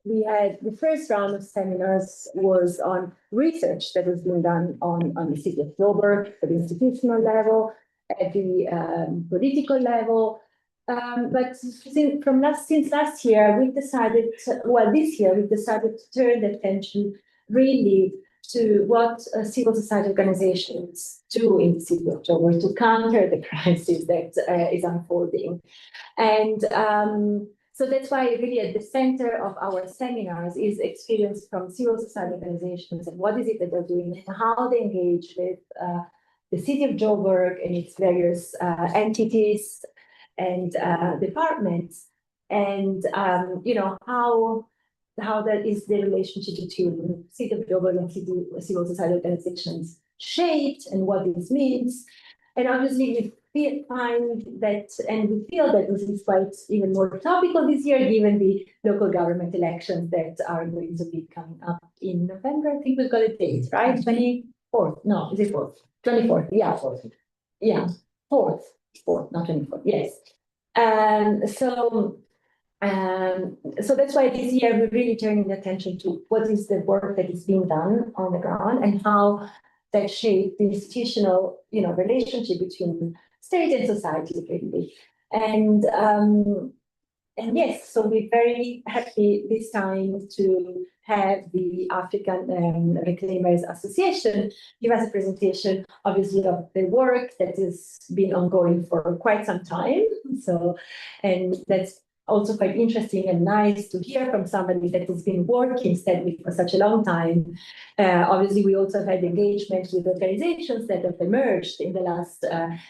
we had the first round of seminars was on research that has been done on the city of Joburg at the institutional level, at the political level. But since last year, we've decided, this year, we've decided to turn the attention really to what civil society organizations do in the city of Joburg to counter the crisis that is unfolding. And so that's why really at the center of our seminars is experience from civil society organizations and what is it that they're doing and how they engage with the city of Joburg and its various entities and departments, and how that is the relationship between city of Joburg and civil society organizations shaped and what this means. And obviously we find that, and we feel that this is quite even more topical this year, given the local government elections that are going to be coming up in November. I think we've got a date, right? 24th? No, is it 4th? 24th, yeah. Yeah, 4th, not 24th, yes. So that's why this year we're really turning attention to what is the work that is being done on the ground and how that shape the institutional, relationship between state and society, really. And yes, so we're very happy this time to have the African Reclaimers Association give us a presentation, obviously, of the work that has been ongoing for quite some time. So, and that's also quite interesting and nice to hear from somebody that has been working steadily for such a long time. Obviously, we also had engagement with organizations that have emerged in the last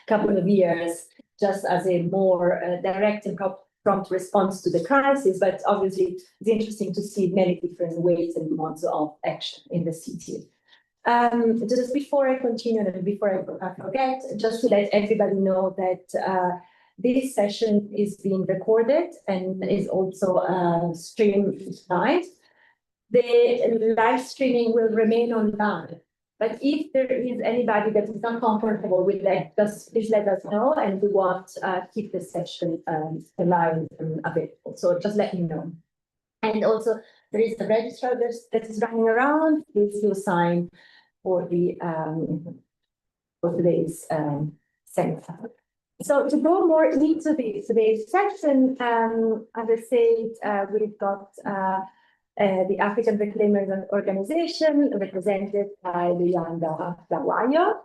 couple of years, just as a more direct and prompt response to the crisis. But obviously, it's interesting to see many different ways and modes of action in the city. Just before I continue and before I forget, just to let everybody know that this session is being recorded and is also streamed live. The live streaming will remain online. But if there is anybody that is not comfortable with that, just please let us know, and we want to keep the session alive and available. So just let me know. And also, there is a registrar that is running around. Please do sign for the for today's seminar. So to go more into today's session, as I said, we've got the African Reclaimers Organization represented by Luyanda Lawayo.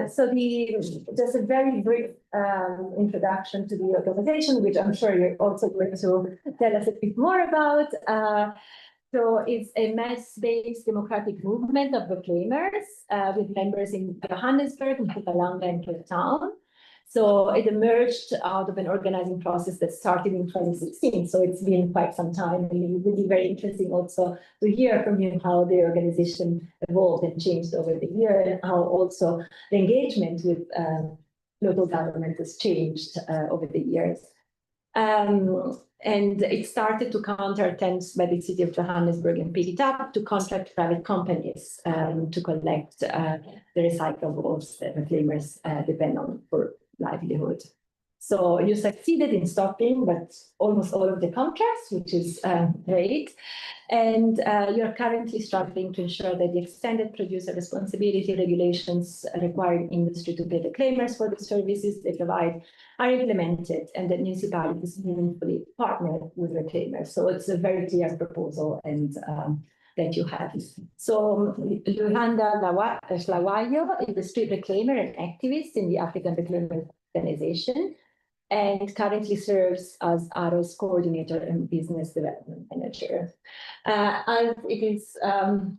So just a very brief introduction to the organization, which I'm sure you're also going to tell us a bit more about. So it's a mass-based democratic movement of reclaimers with members in Johannesburg, Mpumalanga, and Cape Town. So it emerged out of an organizing process that started in 2016. So it's been quite some time, and it will be very interesting also to hear from you how the organization evolved and changed over the year, and how also the engagement with local government has changed over the years. And it started to counter attempts by the city of Johannesburg and pick it up to contract private companies to collect the recyclables that reclaimers depend on for livelihood. So you succeeded in stopping, but almost all of the contracts, which is great. And you're currently struggling to ensure that the extended producer responsibility regulations requiring industry to pay the claimers for the services they provide are implemented, and that municipalities meaningfully partner with reclaimers. So it's a very clear proposal and that you have. So Luyanda Lawayo is a street reclaimer and activist in the African Reclaimers Organization, and currently serves as ARO's coordinator and business development manager. As it is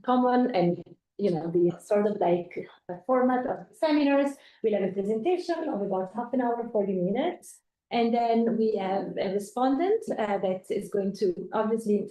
common, and the sort of like the format of seminars, we'll have a presentation of about half an hour, 40 minutes, and then we have a respondent that is going to obviously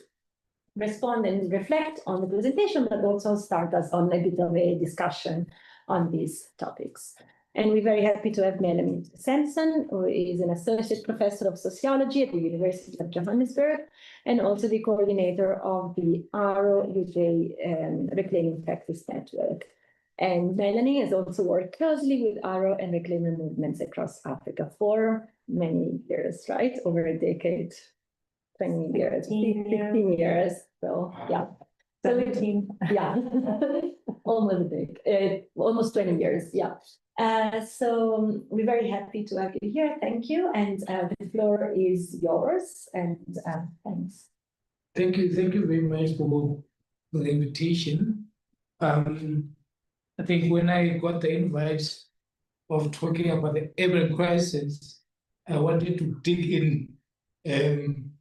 respond and reflect on the presentation, but also start us on a bit of a discussion on these topics. And we're very happy to have Melanie Sampson, who is an associate professor of sociology at the University of Johannesburg, and also the coordinator of the ARO UK Reclaiming Practice Network. And Melanie has also worked closely with ARO and reclaimer movements across Africa for many years, right? Over a decade. 20 years, 15 years. So yeah. 17. Yeah, almost big, almost 20 years. Yeah. So we're very happy to have you here. Thank you. And the floor is yours. And thanks. Thank you very much for the invitation. I think when I got the invite of talking about the urban crisis, I wanted to dig in and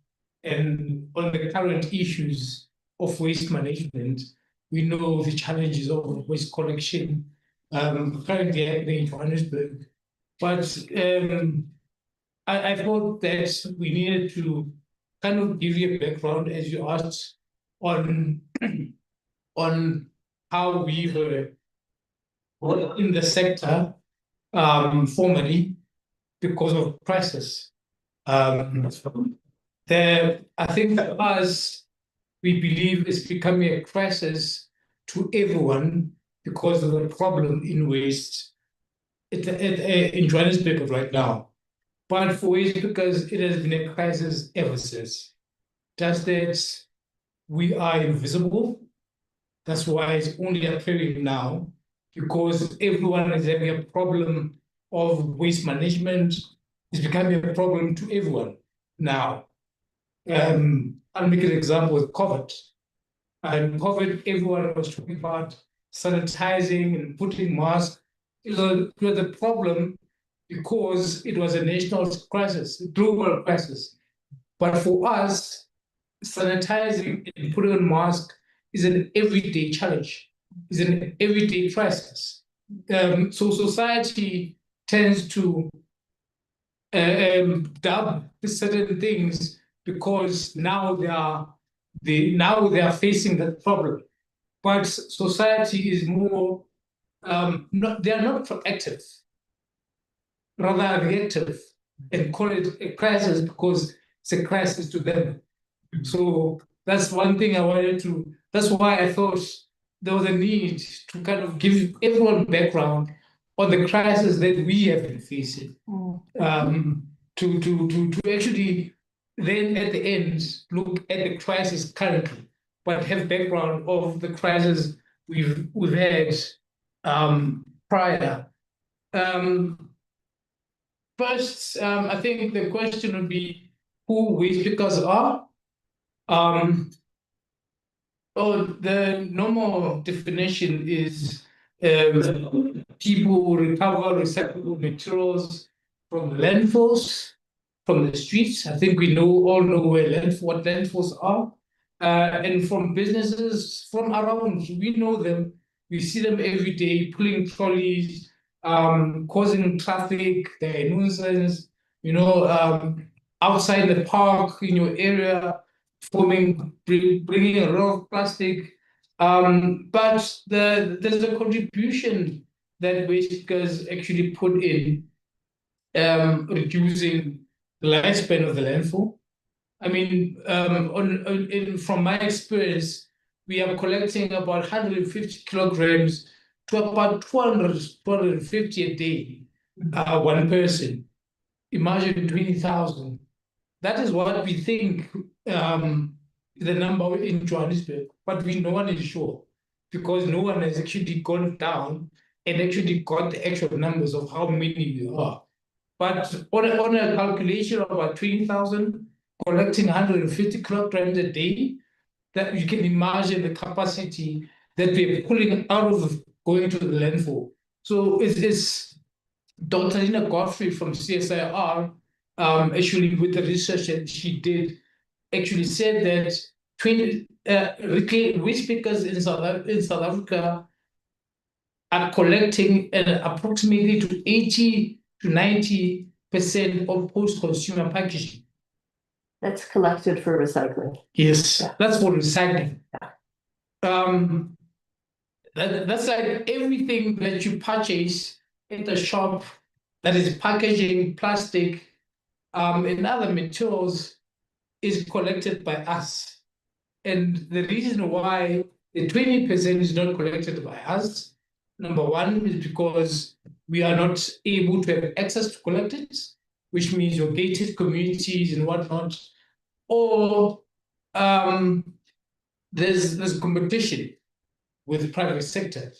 on the current issues of waste management. We know the challenges of waste collection currently happening in Johannesburg, but I thought that we needed to kind of give you a background, as you asked, on on how we were in the sector formally because of crisis. I think for us, we believe it's becoming a crisis to everyone because of the problem in waste in Johannesburg right now. But for waste, because it has been a crisis ever since. Just that we are invisible. That's why it's only appearing now, because everyone is having a problem of waste management. It's becoming a problem to everyone now. I'll make an example with COVID. And COVID, everyone was talking about sanitizing and putting masks. It was a problem because it was a national crisis, a global crisis. But for us, sanitizing and putting on masks is an everyday challenge, is an everyday crisis. So society tends to dub certain things because now they are facing that problem. But society is more they are not proactive, rather reactive, and call it a crisis because it's a crisis to them. So that's one thing I wanted to. That's why I thought there was a need to kind of give everyone background on the crisis that we have been facing. To actually then at the end look at the crisis currently, but have background of the crisis we've had prior. First, I think the question would be who waste pickers are. The normal definition is people who recover recyclable materials from landfills, from the streets. I think we all know what landfills are. And from businesses from around, we know them. We see them every day, pulling trolleys, causing traffic, they're a nuisance, outside the park in your area, bringing a lot of plastic. But there's a contribution that waste pickers actually put in reducing the lifespan of the landfill. I mean, from my experience, we are collecting about 150 kilograms to about 250 a day, one person. Imagine 20,000. That is what we think the number in Johannesburg, but no one is sure because no one has actually gone down and actually got the actual numbers of how many we are. But on a calculation of about 20,000, collecting 150 kilograms a day, that you can imagine the capacity that we're pulling out of going to the landfill. So it's Dr. Lina Godfrey from CSIR, actually with the research that she did, actually said that waste pickers in South Africa are collecting approximately to 80 to 90% of post-consumer packaging. That's collected for recycling. Yes, that's for recycling. That's like everything that you purchase in the shop that is packaging, plastic, and other materials is collected by us. And the reason why the 20% is not collected by us, number one, is because we are not able to have access to collect it, which means your gated communities and whatnot, or there's competition with the private sector.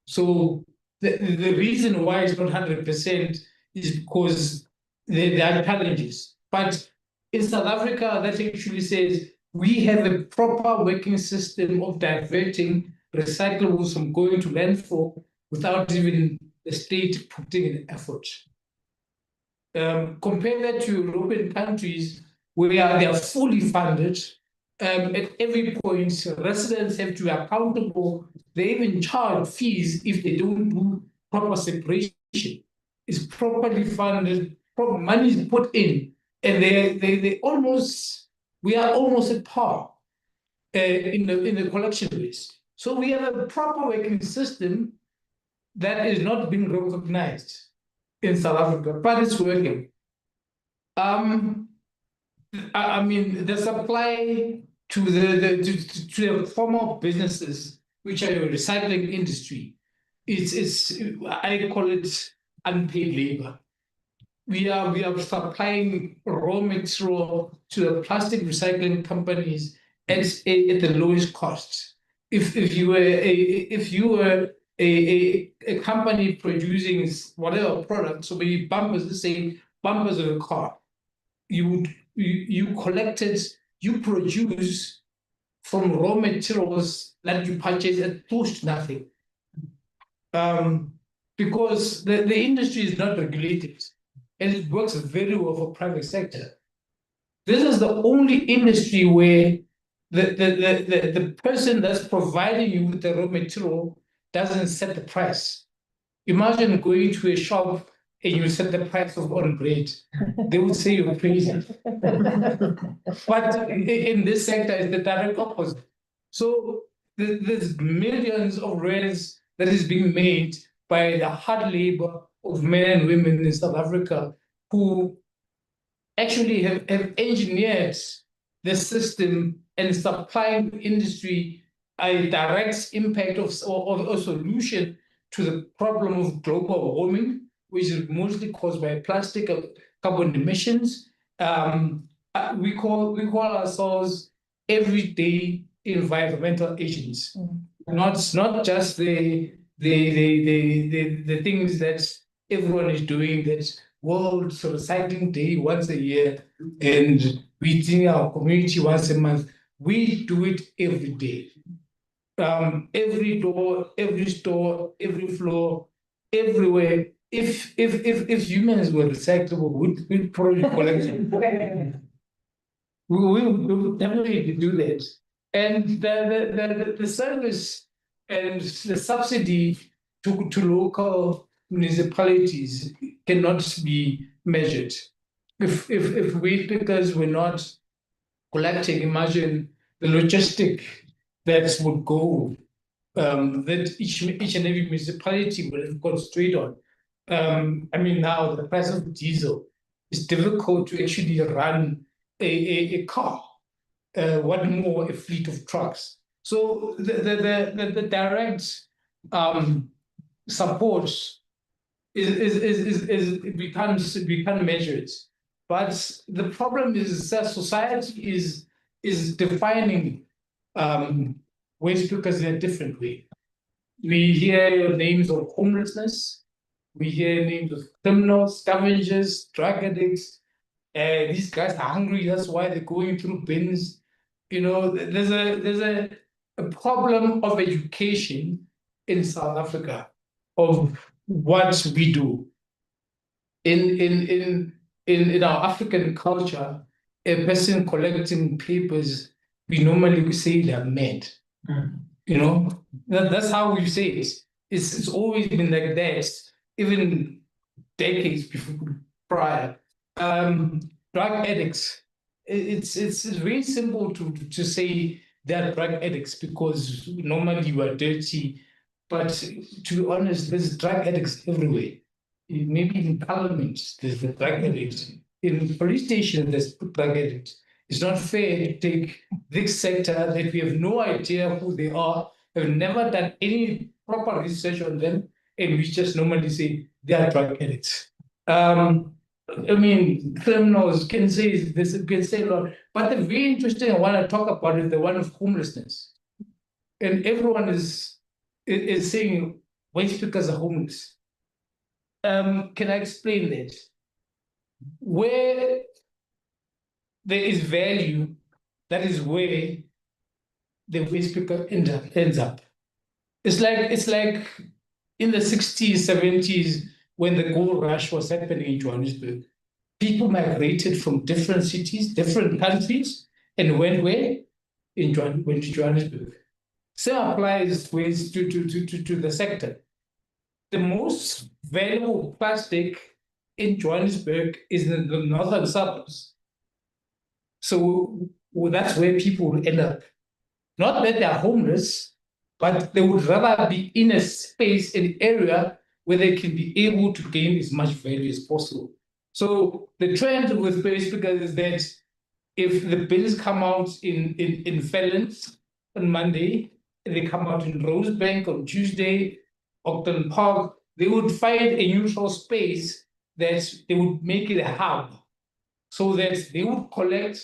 So the reason why it's not 100% is because there are challenges. But in South Africa, that actually says we have a proper working system of diverting recyclables from going to landfill without even the state putting in effort. Compare that to European countries where they are fully funded. At every point, residents have to be accountable. They even charge fees if they don't do proper separation. It's properly funded, proper money is put in, and they almost, we are almost at par in the collection rates. So we have a proper working system that is not being recognized in South Africa, but it's working. I mean, the supply to the formal businesses, which are your recycling industry, it's I call it unpaid labor. We are supplying raw material to the plastic recycling companies at the lowest cost. If you were a company producing whatever product, so maybe bumpers, let's say bumpers of a car, you collected, you produce from raw materials that you purchase at close to nothing. Because the industry is not regulated and it works very well for private sector. This is the only industry where the person that's providing you with the raw material doesn't set the price. Imagine going to a shop and you set the price of on bread. They would say you're crazy. But in this sector, it's the direct opposite. So there's millions of rands that is being made by the hard labor of men and women in South Africa who actually have engineered the system and supplying industry a direct impact of a solution to the problem of global warming, which is mostly caused by plastic carbon emissions. We call ourselves everyday environmental agents, not just the things that everyone is doing. That World Recycling Day once a year, and we think our community once a month. We do it every day. Every door, every store, every floor, everywhere. If humans were recyclable, we'd probably collect it. We would definitely do that. And the service and the subsidy to local municipalities cannot be measured. If waste pickers were not collecting, imagine the logistic that would go, that each and every municipality would have gone straight on. I mean, now the price of diesel is difficult to actually run a car. What more a fleet of trucks? So the direct support we can't measure it. But the problem is that society is defining waste pickers in a different way. We hear names of homelessness, we hear names of criminals, scavengers, drug addicts. These guys are hungry, that's why they're going through bins. You know, there's a problem of education in South Africa of what we do. In our African culture, a person collecting papers, we normally say they're mad. You know, that's how we say it. It's always been like that, even decades prior. Drug addicts. It's very simple to say they're drug addicts because normally you are dirty. But to be honest, there's drug addicts everywhere. Maybe in parliament, there's the drug addicts. In police station, there's drug addicts. It's not fair to take this sector that we have no idea who they are, have never done any proper research on them, and we just normally say they are drug addicts. I mean, criminals can say this, can say a lot, but the very interesting I want to talk about is the one of homelessness. And everyone is saying waste pickers are homeless. Can I explain that? Where there is value, that is where the waste picker ends up. It's like in the 60s, 70s, when the gold rush was happening in Johannesburg. People migrated from different cities, different countries, and went where? Went to Johannesburg. Same applies ways to the sector. The most valuable plastic in Johannesburg is in the northern suburbs. So that's where people will end up. Not that they're homeless, but they would rather be in a space, an area where they can be able to gain as much value as possible. So the trend with space pickers is that if the bills come out in Felons on Monday, and they come out in Rosebank on Tuesday, Ogden Park, they would find a neutral space that they would make it a hub so that they would collect.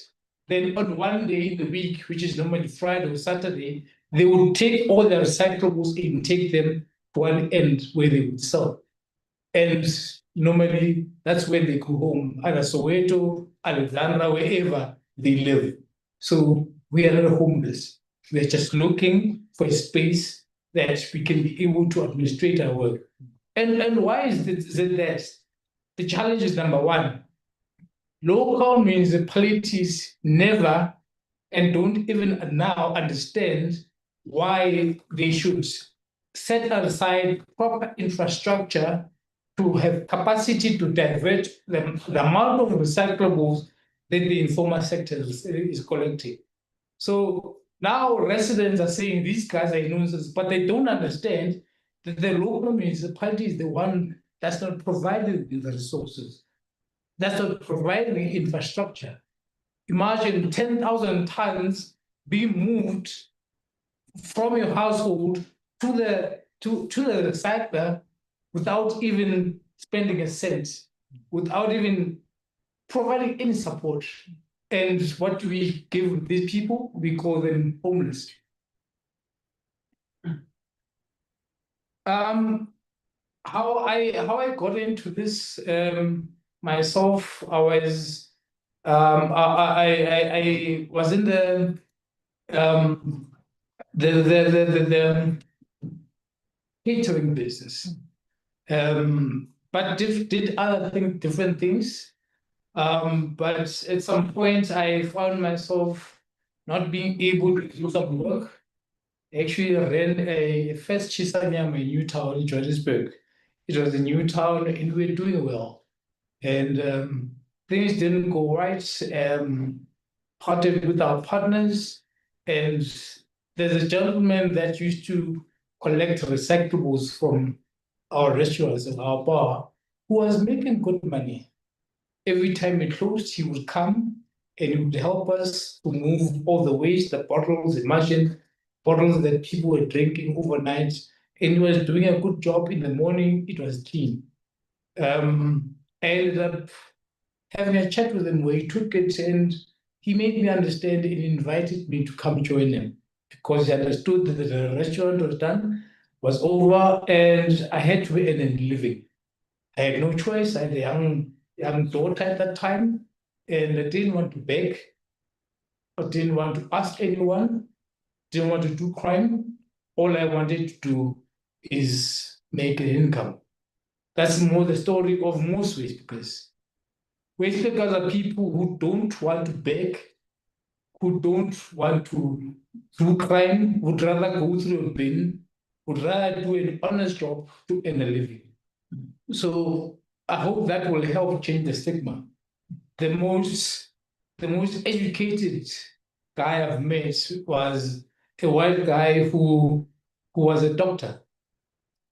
Then on one day in the week, which is normally Friday or Saturday, they would take all their recyclables and take them to one end where they would sell. And normally that's when they go home, either Soweto, Alexandra, wherever they live. So we are not homeless. We're just looking for a space that we can be able to administrate our work. And why is it that? The challenge is number one, local municipalities never and don't even now understand why they should set aside proper infrastructure to have capacity to divert the amount of recyclables that the informal sector is collecting. So now residents are saying these guys are nuisances, but they don't understand that the local municipality is the one that's not providing the resources, that's not providing the infrastructure. Imagine 10,000 tons being moved from your household to the recycler without even spending a cent, without even providing any support. And what do we give these people? We call them homeless. How I got into this myself, I was I was in the catering business, but did other different things. But at some point, I found myself not being able to do some work. Actually, I ran a first Chisanyama in Newtown in Johannesburg. It was a new town, and we were doing well. And things didn't go right. Parted with our partners, and there's a gentleman that used to collect recyclables from our restaurants and our bar who was making good money. Every time it closed, he would come and he would help us to move all the waste, the bottles, imagine bottles that people were drinking overnight. And he was doing a good job. In the morning, it was clean. I ended up having a chat with him where he took it and he made me understand and invited me to come join him because he understood that the restaurant was over, and I had to earn a living. I had no choice. I had a young daughter at that time, and I didn't want to beg. I didn't want to ask anyone. Didn't want to do crime. All I wanted to do is make an income. That's more the story of most waste pickers. Waste pickers are people who don't want to beg, who don't want to do crime, would rather go through a bin, would rather do an honest job to earn a living. So I hope that will help change the stigma. The most educated guy I've met was a white guy who was a doctor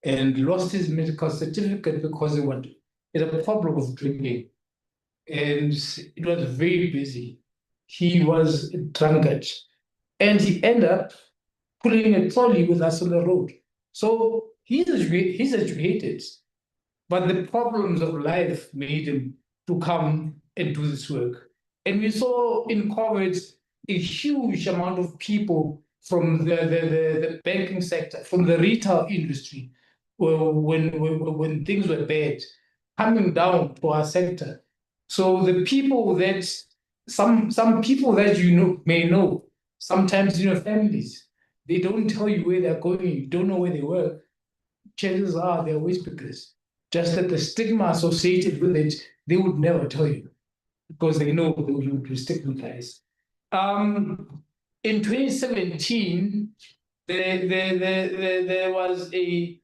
and lost his medical certificate because he had a problem of drinking. And it was very busy. He was a drunkard. And he ended up pulling a trolley with us on the road. So he's educated, but the problems of life made him to come and do this work. And we saw in COVID a huge amount of people from the banking sector, from the retail industry, when things were bad, coming down to our sector. So the people that some people that may know, sometimes families, they don't tell you where they're going, you don't know where they work. Chances are they're waste pickers. Just that the stigma associated with it, they would never tell you because they know you would be stigmatized. In 2017, there was a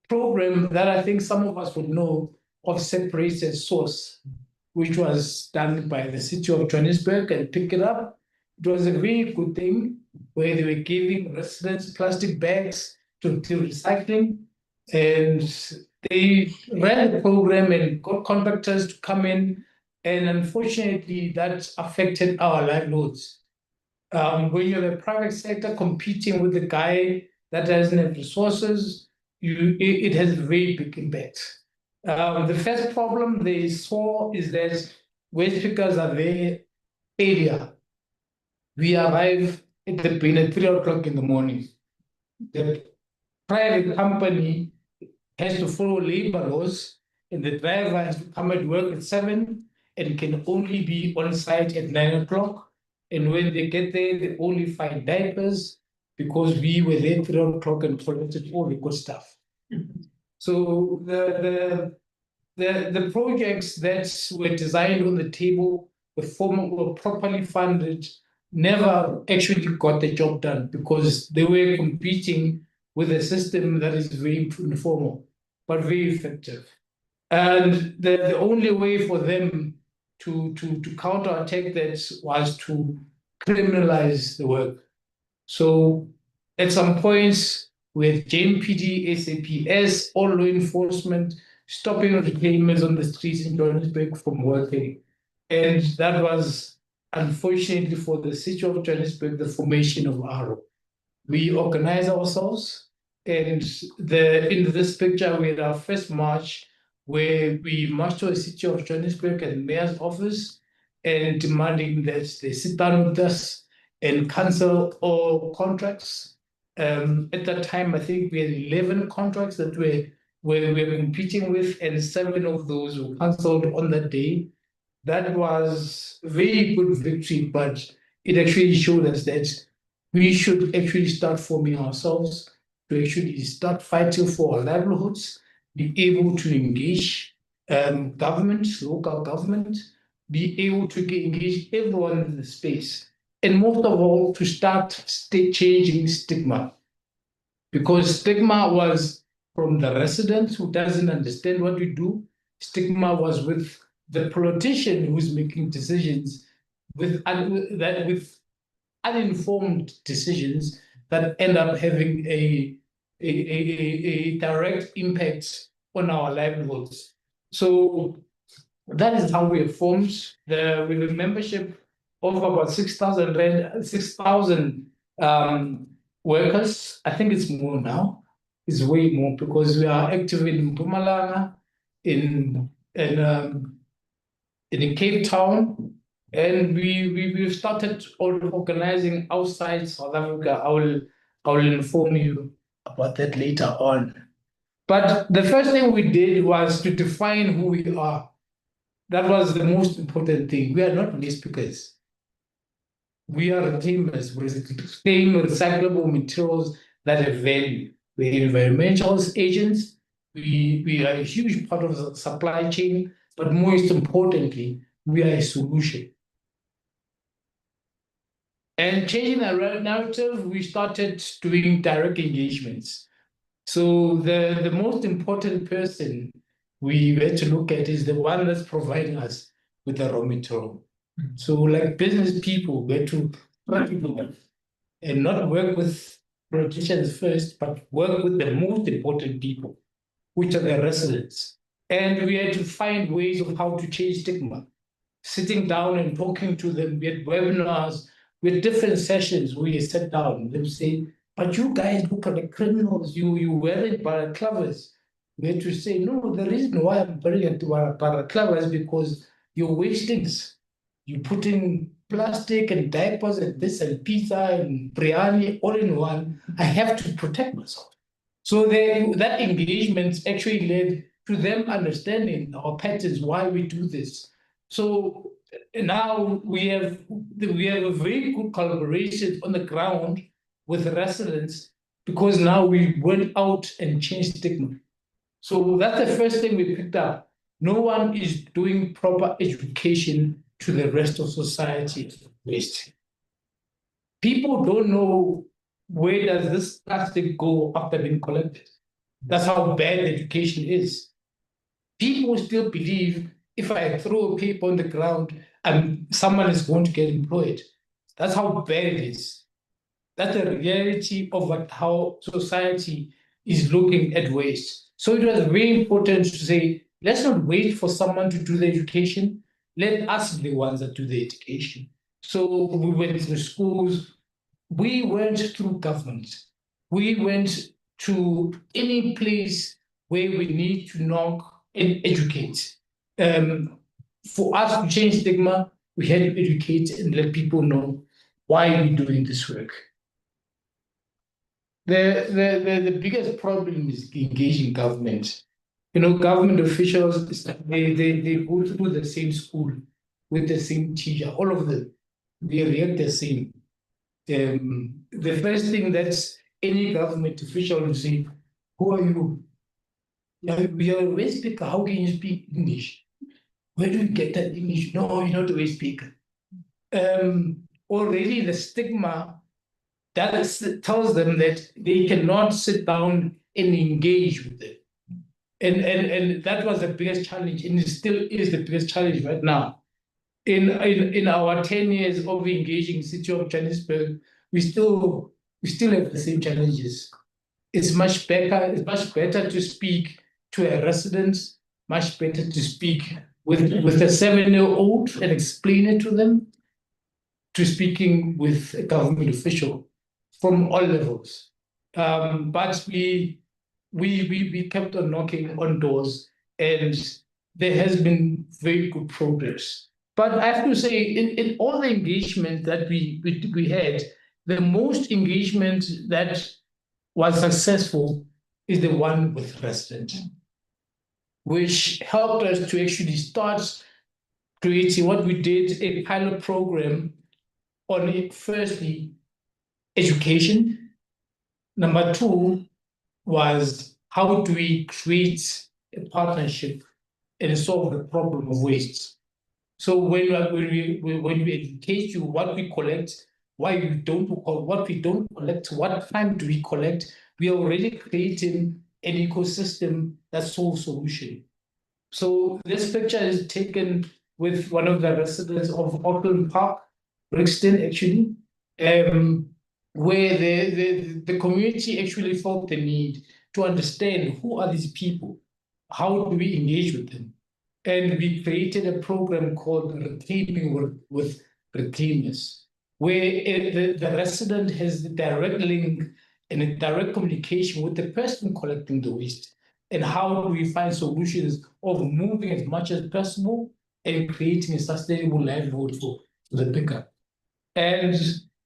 program that I think some of us would know of separated source, which was done by the city of Johannesburg and pick it up. It was a very good thing where they were giving residents plastic bags to recycling, and they ran the program and got contractors to come in, and unfortunately that affected our livelihoods. When you're the private sector competing with the guy that doesn't have resources, it has a very big impact. The first problem they saw is that waste pickers are very area. We arrive at the bin at 3 o'clock in the morning. The private company has to follow labor laws, and the driver has to come at work at 7 and can only be on site at 9 o'clock. And when they get there, they only find diapers because we were there at 3 o'clock and collected all the good stuff. So the projects that were designed on the table, were properly funded, never actually got the job done because they were competing with a system that is very informal but very effective. And the only way for them to counterattack that was to criminalize the work. So at some points with JMPD, SAPS, all law enforcement, stopping reclaimers on the streets in Johannesburg from working. And that was, unfortunately for the city of Johannesburg, the formation of ARO. We organize ourselves, and in this picture we had our first march where we marched to the city of Johannesburg and the mayor's office and demanding that they sit down with us and cancel all contracts. At that time, I think we had 11 contracts that we were competing with, and 7 of those were cancelled on that day. That was a very good victory, but it actually showed us that we should actually start forming ourselves to actually start fighting for our livelihoods, be able to engage government, local government, be able to engage everyone in the space. And most of all, to start changing stigma. Because stigma was from the resident who doesn't understand what we do. Stigma was with the politician who's making decisions with uninformed decisions that end up having a direct impact on our livelihoods. So that is how we have formed with a membership of about 6,000 workers. I think it's more now. It's way more because we are active in Mpumalanga, in Cape Town, and we've started organizing outside South Africa. I will inform you about that later on. But the first thing we did was to define who we are. That was the most important thing. We are not waste pickers. We are reclaimers. We reclaim recyclable materials that have value. We're environmental agents. We are a huge part of the supply chain, but most importantly, we are a solution. And changing the narrative, we started doing direct engagements. So the most important person we had to look at is the one that's providing us with the raw material. So like business people, we had to and not work with politicians first, but work with the most important people, which are the residents. And we had to find ways of how to change stigma, sitting down and talking to them. We had webinars, we had different sessions where you sit down and they say, but you guys look at the criminals, you wearing balaclavas. We had to say, no, the reason why I'm wearing balaclava is because your wastings. You put in plastic and diapers and this and pizza and biryani all in one. I have to protect myself. So that engagement actually led to them understanding our patterns, why we do this. So now we have a very good collaboration on the ground with residents because now we went out and changed stigma. So that's the first thing we picked up. No one is doing proper education to the rest of society. Waste. People don't know where does this plastic go after being collected. That's how bad the education is. People still believe if I throw a paper on the ground, someone is going to get employed. That's how bad it is. That's the reality of how society is looking at waste. So it was very important to say, let's not wait for someone to do the education. Let us be the ones that do the education. So we went to schools, we went through government, we went to any place where we need to knock and educate. For us to change stigma, we had to educate and let people know why we're doing this work. The biggest problem is engaging government. Government officials, they go through the same school with the same teacher, all of them. They react the same. The first thing that any government official will say, who are you? You're a waste speaker. How can you speak English? Where do you get that English? No, you're not a waste speaker. Already the stigma that tells them that they cannot sit down and engage with it. And that was the biggest challenge, and it still is the biggest challenge right now. In our 10 years of engaging City of Johannesburg, we still have the same challenges. It's much better to speak to a resident, much better to speak with a 7-year-old and explain it to them, to speaking with a government official from all levels. But we kept on knocking on doors, and there has been very good progress. But I have to say, in all the engagement that we had, the most engagement that was successful is the one with residents, which helped us to actually start creating what we did, a pilot program on it. Firstly, education. Number two was how do we create a partnership and solve the problem of waste. So when we educate you what we collect, what we don't collect, what time do we collect, we are already creating an ecosystem that solves solution. So this picture is taken with one of the residents of Auckland Park, Brixton actually, where the community actually felt the need to understand who are these people, how do we engage with them. And we created a program called Reclaiming with Reclaimers, where the resident has the direct link and a direct communication with the person collecting the waste. And how do we find solutions of moving as much as possible and creating a sustainable livelihood for the pickup. And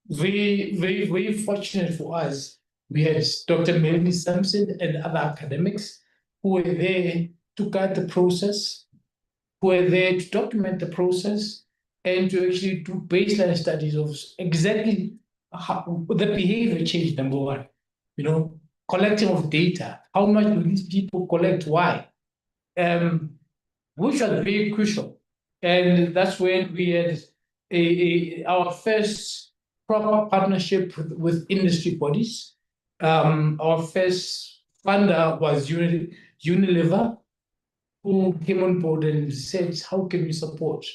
very, very, very fortunate for us, we had Dr. Melanie Sampson and other academics who were there to guide the process, who are there to document the process and to actually do baseline studies of exactly how the behavior change, number one, collecting of data. How much do these people collect? Why? Which was very crucial. And that's when we had our first proper partnership with industry bodies. Our first funder was Unilever, who came on board and said, how can we support?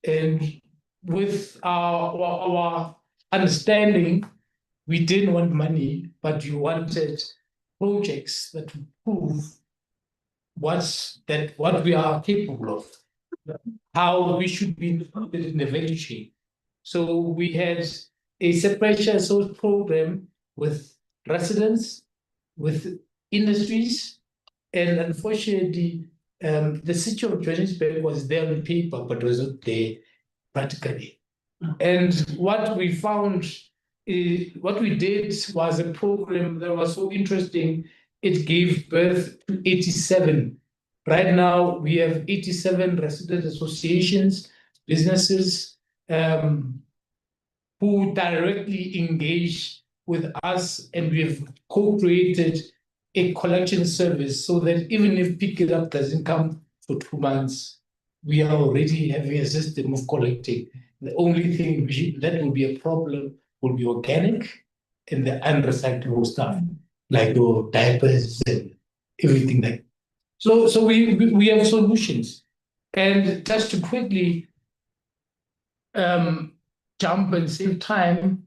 And with our understanding, we didn't want money, but we wanted projects that prove what we are capable of, how we should be included in the value chain. So we had a separation source program with residents, with industries, and unfortunately, the city of Johannesburg was there on paper, but was not there practically. And what we found, what we did was a program that was so interesting. It gave birth to 87. Right now, we have 87 resident associations, businesses, who directly engage with us, and we've co-created a collection service so that even if pick it up doesn't come for 2 months, we are already having a system of collecting. The only thing that will be a problem will be organic and the unrecyclable stuff, like your diapers and everything like. So we have solutions. And just to quickly jump and save time,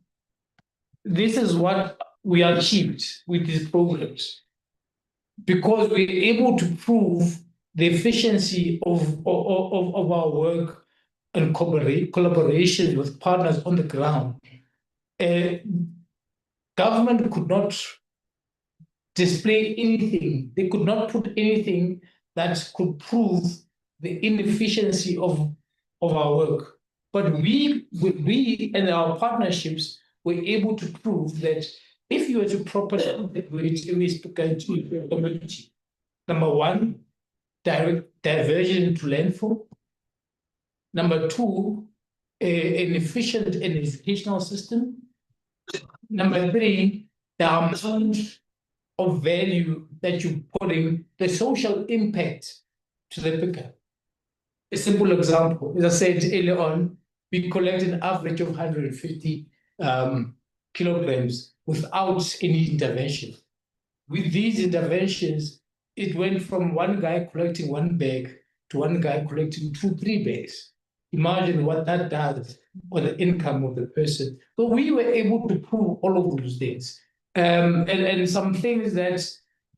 this is what we achieved with these programs, because we're able to prove the efficiency of our work and collaboration with partners on the ground. Government could not display anything. They could not put anything that could prove the inefficiency of our work. But we and our partnerships were able to prove that if you were to properly integrate waste into your community, number one, direct diversion to landfill. Number two, an efficient and educational system. Number three, the amount of value that you put in, the social impact to the picker. A simple example, as I said earlier on, we collect an average of 150 kilograms without any intervention. With these interventions, it went from one guy collecting 1 bag to one guy collecting 2-3 bags. Imagine what that does on the income of the person. So we were able to prove all of those things. And some things that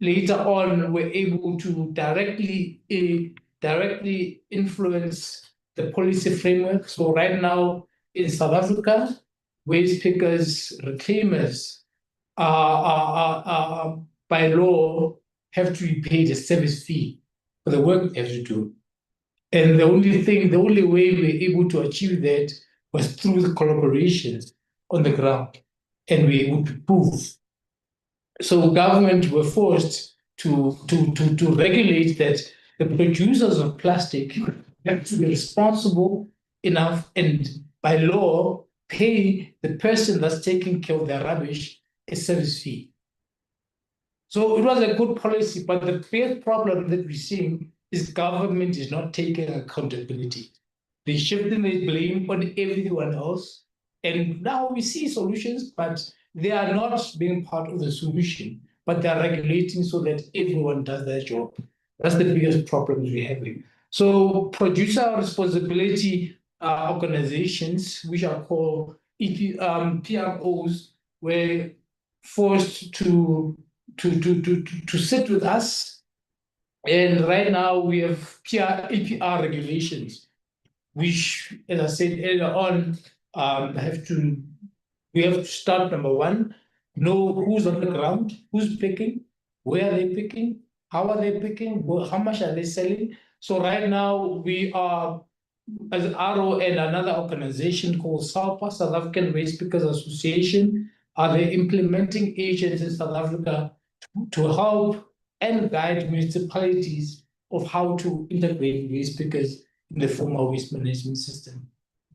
later on were able to directly influence the policy framework. So right now in South Africa, waste pickers, reclaimers are by law have to be paid a service fee for the work they have to do. And the only way we're able to achieve that was through the collaborations on the ground, and we would prove. So government were forced to regulate that the producers of plastic have to be responsible enough and by law pay the person that's taking care of their rubbish a service fee. So it was a good policy, but the biggest problem that we're seeing is government is not taking accountability. They're shifting the blame on everyone else. And now we see solutions, but they are not being part of the solution, but they're regulating so that everyone does their job. That's the biggest problem we're having. So producer responsibility organizations, which are called PROs, were forced to sit with us. And right now we have EPR regulations, which, as I said earlier on, we have to start, number one, know who's on the ground, who's picking, where are they picking, how are they picking, how much are they selling. So right now we are, as ARO and another organization called SALPA, South African Waste Pickers Association, are the implementing agents in South Africa to help and guide municipalities of how to integrate waste pickers in the formal waste management system.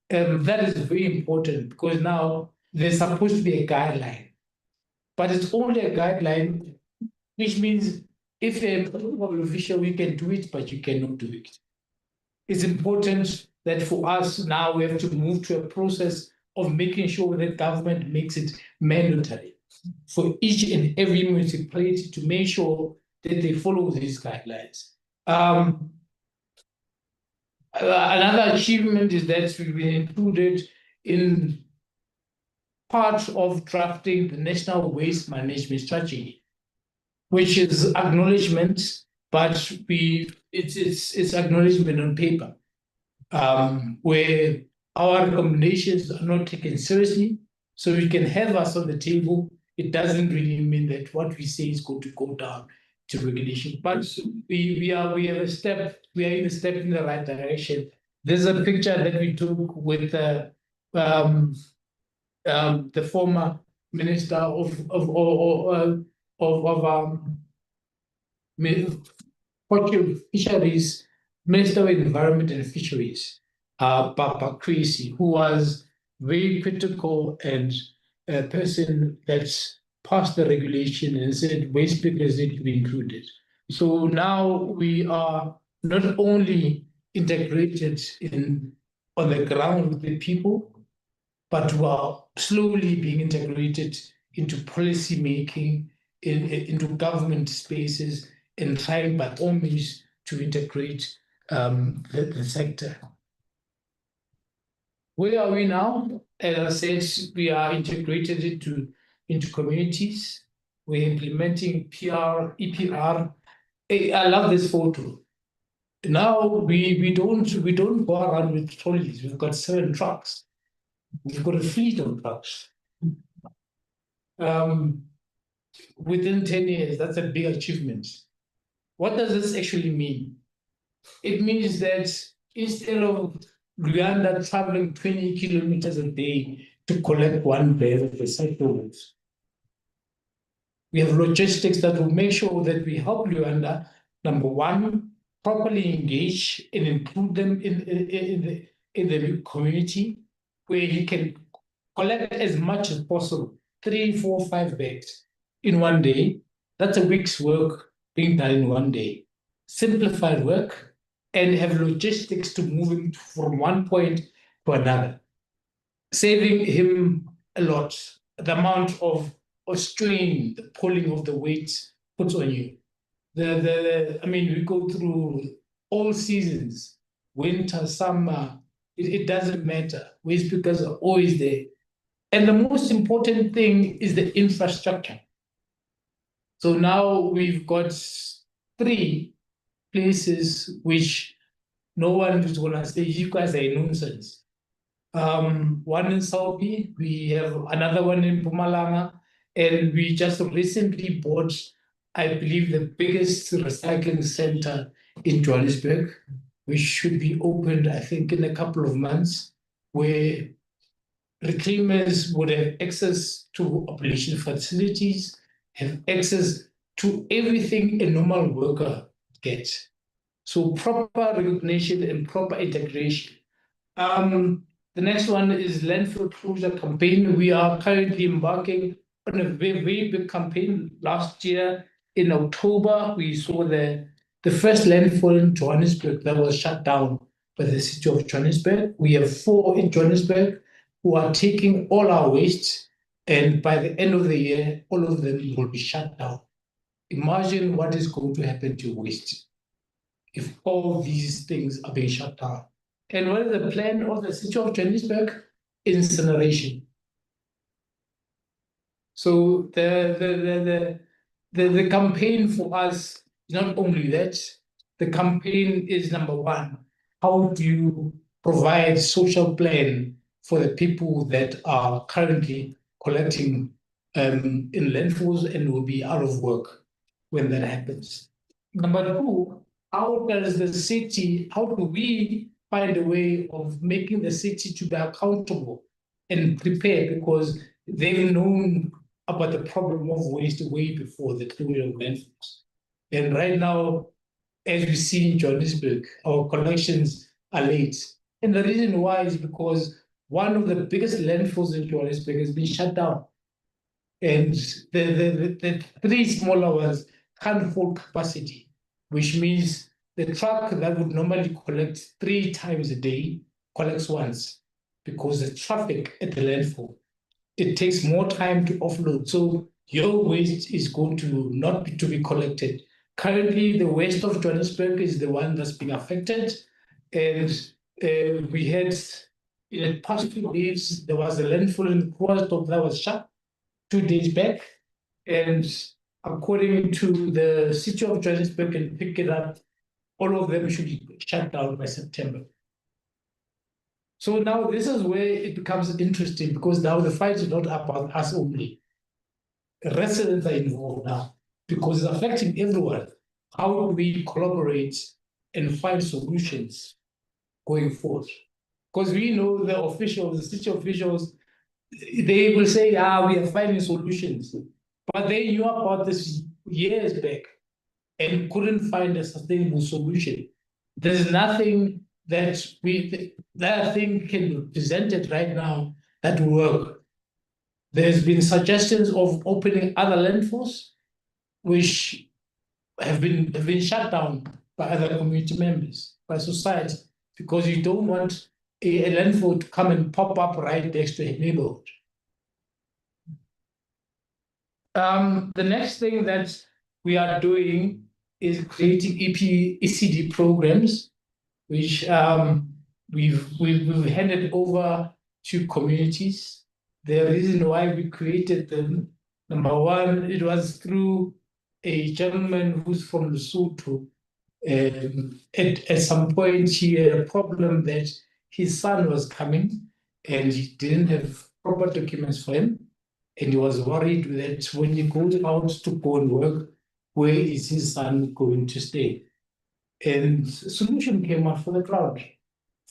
That is very important because now there's supposed to be a guideline, but it's only a guideline, which means if a public official, you can do it, but you cannot do it. It's important that for us now we have to move to a process of making sure that government makes it mandatory for each and every municipality to make sure that they follow these guidelines. Another achievement is that we've been included in part of drafting the National Waste Management Strategy, which is acknowledgement, but it's acknowledgement on paper, where our recommendations are not taken seriously. So you can have us on the table. It doesn't really mean that what we say is going to go down. to regulation. But we are in a step in the right direction. There's a picture that we took with the former minister fisheries, Minister of Environment and Fisheries, Papa Creasy, who was very critical and a person that's passed the regulation and said waste pickers need to be included. So now we are not only integrated on the ground with the people, but we are slowly being integrated into policy making, into government spaces, and trying by all means to integrate the sector. Where are we now? As I said, we are integrated into communities. We're implementing EPR. I love this photo. Now we don't go around with trolleys. We've got 7 trucks. We've got a fleet of trucks. Within 10 years, that's a big achievement. What does this actually mean? It means that instead of Rwanda traveling 20 kilometers a day to collect 1 bale of recyclables, we have logistics that will make sure that we help Rwanda, number one, properly engage and include them in the community, where he can collect as much as possible, 3, 4, 5 bags in 1 day. That's a week's work being done in 1 day. Simplified work, and have logistics to move him from one point to another, saving him a lot. The amount of strain, the pulling of the weight puts on you. I mean, we go through all seasons, winter, summer, it doesn't matter. Waste pickers are always there. And the most important thing is the infrastructure. So now we've got 3 places which no one is going to say, you guys are a nuisance. One in Saubi, we have another one in Mpumalanga, and we just recently bought, I believe, the biggest recycling center in Johannesburg, which should be opened, I think, in a couple of months, where reclaimers would have access to operation facilities, have access to everything a normal worker gets. So proper recognition and proper integration. The next one is landfill closure campaign. We are currently embarking on a very, very big campaign. Last year in October, we saw the first landfill in Johannesburg that was shut down by the city of Johannesburg. We have 4 in Johannesburg who are taking all our waste, and by the end of the year, all of them will be shut down. Imagine what is going to happen to waste if all these things are being shut down. And what is the plan of the city of Johannesburg? Incineration. So the campaign for us is not only that. The campaign is number 1. How do you provide social plan for the people that are currently collecting in landfills and will be out of work when that happens? Number 2, how do we find a way of making the city to be accountable and prepared, because they've known about the problem of waste way before the closure of landfills. And right now, as we see in Johannesburg, our collections are late. And the reason why is because one of the biggest landfills in Johannesburg has been shut down. And the 3 smaller ones can't hold capacity, which means the truck that would normally collect 3 times a day collects once, because the traffic at the landfill, it takes more time to offload. So your waste is going to not be to be collected. Currently, the west of Johannesburg is the one that's being affected. And we had, in the past 2 days, there was a landfill in Krugersdorp that was shut 2 days back. And according to the city of Johannesburg and pick it up, all of them should be shut down by September. So now this is where it becomes interesting, because now the fight is not about us only. Residents are involved now. because it's affecting everyone. How do we collaborate and find solutions going forward? Because we know the officials, the city officials, they will say, we are finding solutions. But they knew about this years back and couldn't find a sustainable solution. There's nothing that I think can be presented right now that will work. There's been suggestions of opening other landfills, which have been shut down by other community members, by society, because you don't want a landfill to come and pop up right next to a neighborhood. The next thing that we are doing is creating ECD programs, which we've handed over to communities. The reason why we created them, number one, it was through a gentleman who's from Lesotho. At some point, he had a problem that his son was coming and he didn't have proper documents for him. And he was worried that when he goes out to go and work, where is his son going to stay? And a solution came out for the ground.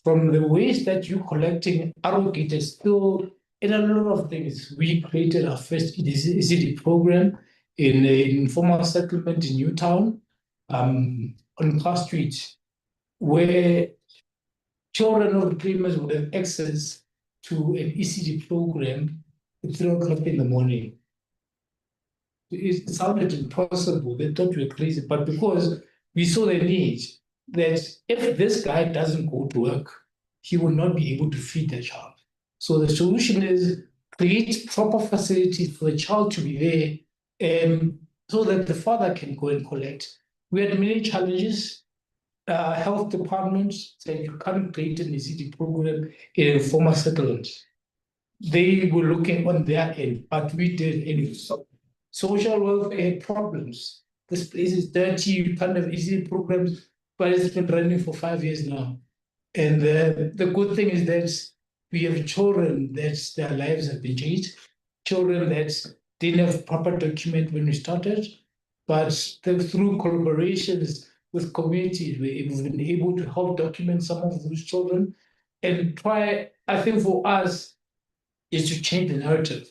From the waste that you're collecting, ARO is still in a lot of things. We created our first ECD program in an informal settlement in Newtown, on Clark Street, where children of dreamers would have access to an ECD program at 3 o'clock in the morning. It sounded impossible. They thought we were crazy, but because we saw the need that if this guy doesn't go to work, he will not be able to feed the child. So the solution is create proper facilities for the child to be there, so that the father can go and collect. We had many challenges. Health departments said you can't create an ECD program in a former settlement. They were looking on their end, but we did anyway. Social welfare had problems. This place is dirty, you can't have easy programs, but it's been running for 5 years now. And the good thing is that we have children that their lives have been changed, children that didn't have proper document when we started, but through collaborations with communities, we've been able to help document some of those children and try, I think for us, is to change the narrative.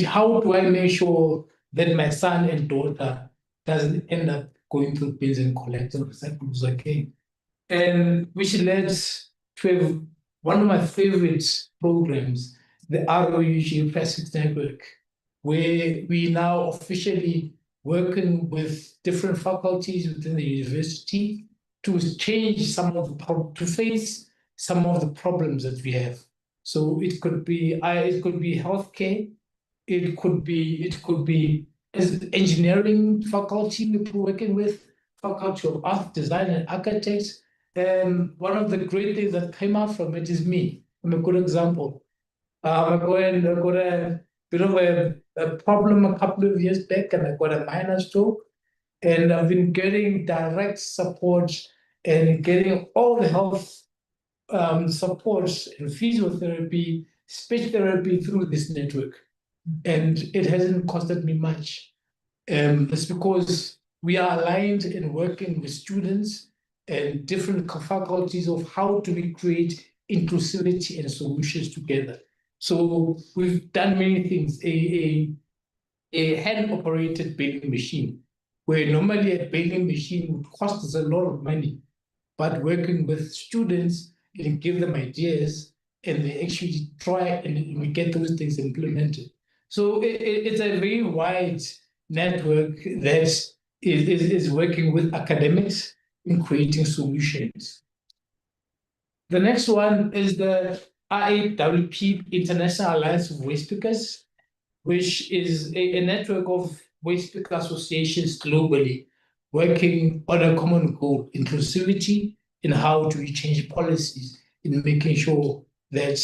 How do I make sure that my son and daughter doesn't end up going through bins and collecting recyclables again? And which led to have one of my favorite programs, the ARO Plastics Network, where we now officially working with different faculties within the university to change some of to face some of the problems that we have. So it could be healthcare, it could be as engineering faculty we're working with, faculty of art, design, and architects. And one of the great things that came out from it is me. I'm a good example. I got a bit of a problem a couple of years back, and I got a minor stroke. And I've been getting direct support and getting all the health supports and physiotherapy, speech therapy through this network. And it hasn't costed me much. It's because we are aligned in working with students and different faculties of how do we create inclusivity and solutions together. So we've done many things. A hand-operated baling machine, where normally a baling machine would cost us a lot of money, but working with students and give them ideas, and they actually try and we get those things implemented. So it's a very wide network that is working with academics in creating solutions. The next one is the IAWP, International Alliance of Waste Pickers, which is a network of waste picker associations globally working on a common goal, inclusivity, in how do we change policies in making sure that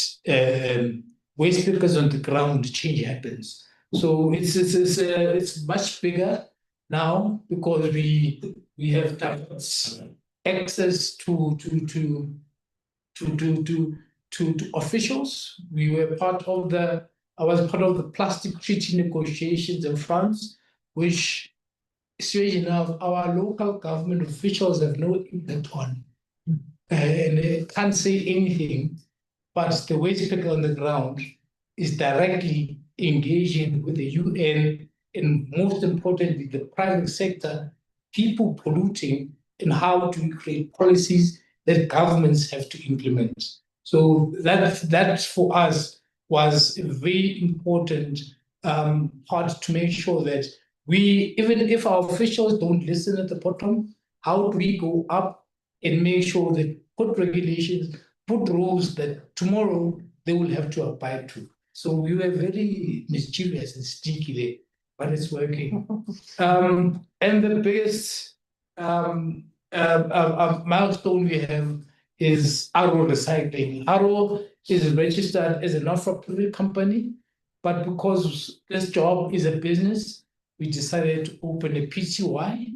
waste pickers on the ground change happens. So it's much bigger now because we have access to officials. I was part of the plastic treaty negotiations in France, which situation of our local government officials have no impact on, and they can't say anything, but the waste picker on the ground is directly engaging with the UN and most importantly, the private sector, people polluting, and how to create policies that governments have to implement. So that for us was a very important part to make sure that we, even if our officials don't listen at the bottom, how do we go up and make sure that put regulations, put rules that tomorrow they will have to abide to. So we were very mischievous and sneaky there, but it's working. And the biggest milestone we have is ARO Recycling. ARO is registered as a not-for-profit company, but because this job is a business, we decided to open a PCY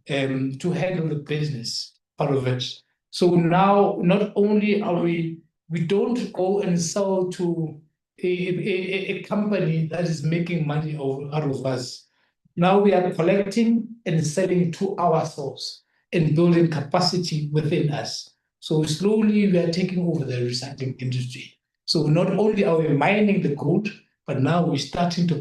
to handle the business part of it. So now, not only are we don't go and sell to a company that is making money out of us. Now we are collecting and selling to ourselves and building capacity within us. So slowly we are taking over the recycling industry. So not only are we mining the gold, but now we're starting to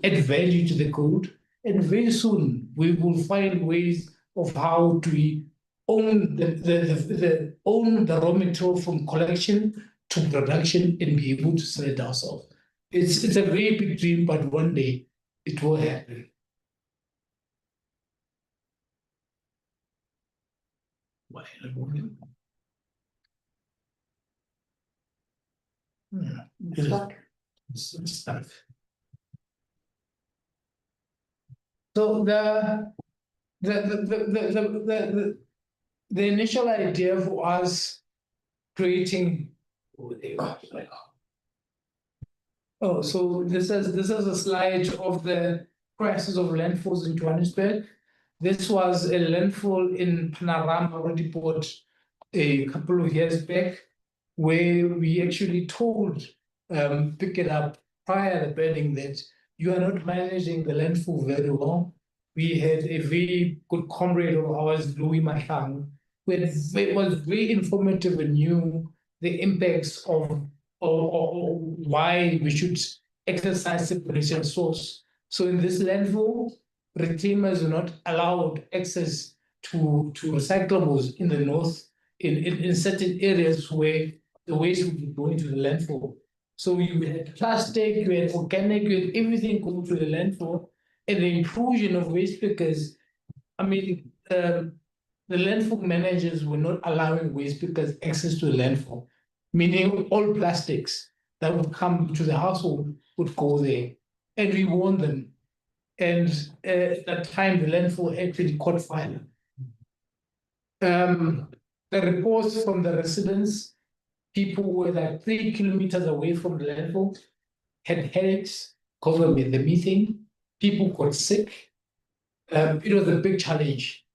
add value to the gold. And very soon we will find ways of how do we own the raw material from collection to production and be able to sell it ourselves. It's a very big dream, but one day it will happen. Why? Stuff. So the initial idea for us creating. Oh, so this is a slide of the crisis of landfills in Johannesburg. This was a landfill in Panorama report a couple of years back, where we actually told Pick It Up prior to the burning that you are not managing the landfill very well. We had a very good comrade of ours, Louis Mahlang, who was very informative and knew the impacts of or why we should exercise separation source. So in this landfill, reclaimers are not allowed access to recyclables in the north, in certain areas where the waste would be going to the landfill. So we had plastic, we had organic, we had everything going to the landfill, and the inclusion of waste pickers. I mean, the landfill managers were not allowing waste pickers access to the landfill, meaning all plastics that would come to the household would go there, and we warned them. And at that time, the landfill actually caught fire. The reports from the residents, people who were like 3 kilometers away from the landfill, had headaches because of the methane. People got sick. It was a big challenge.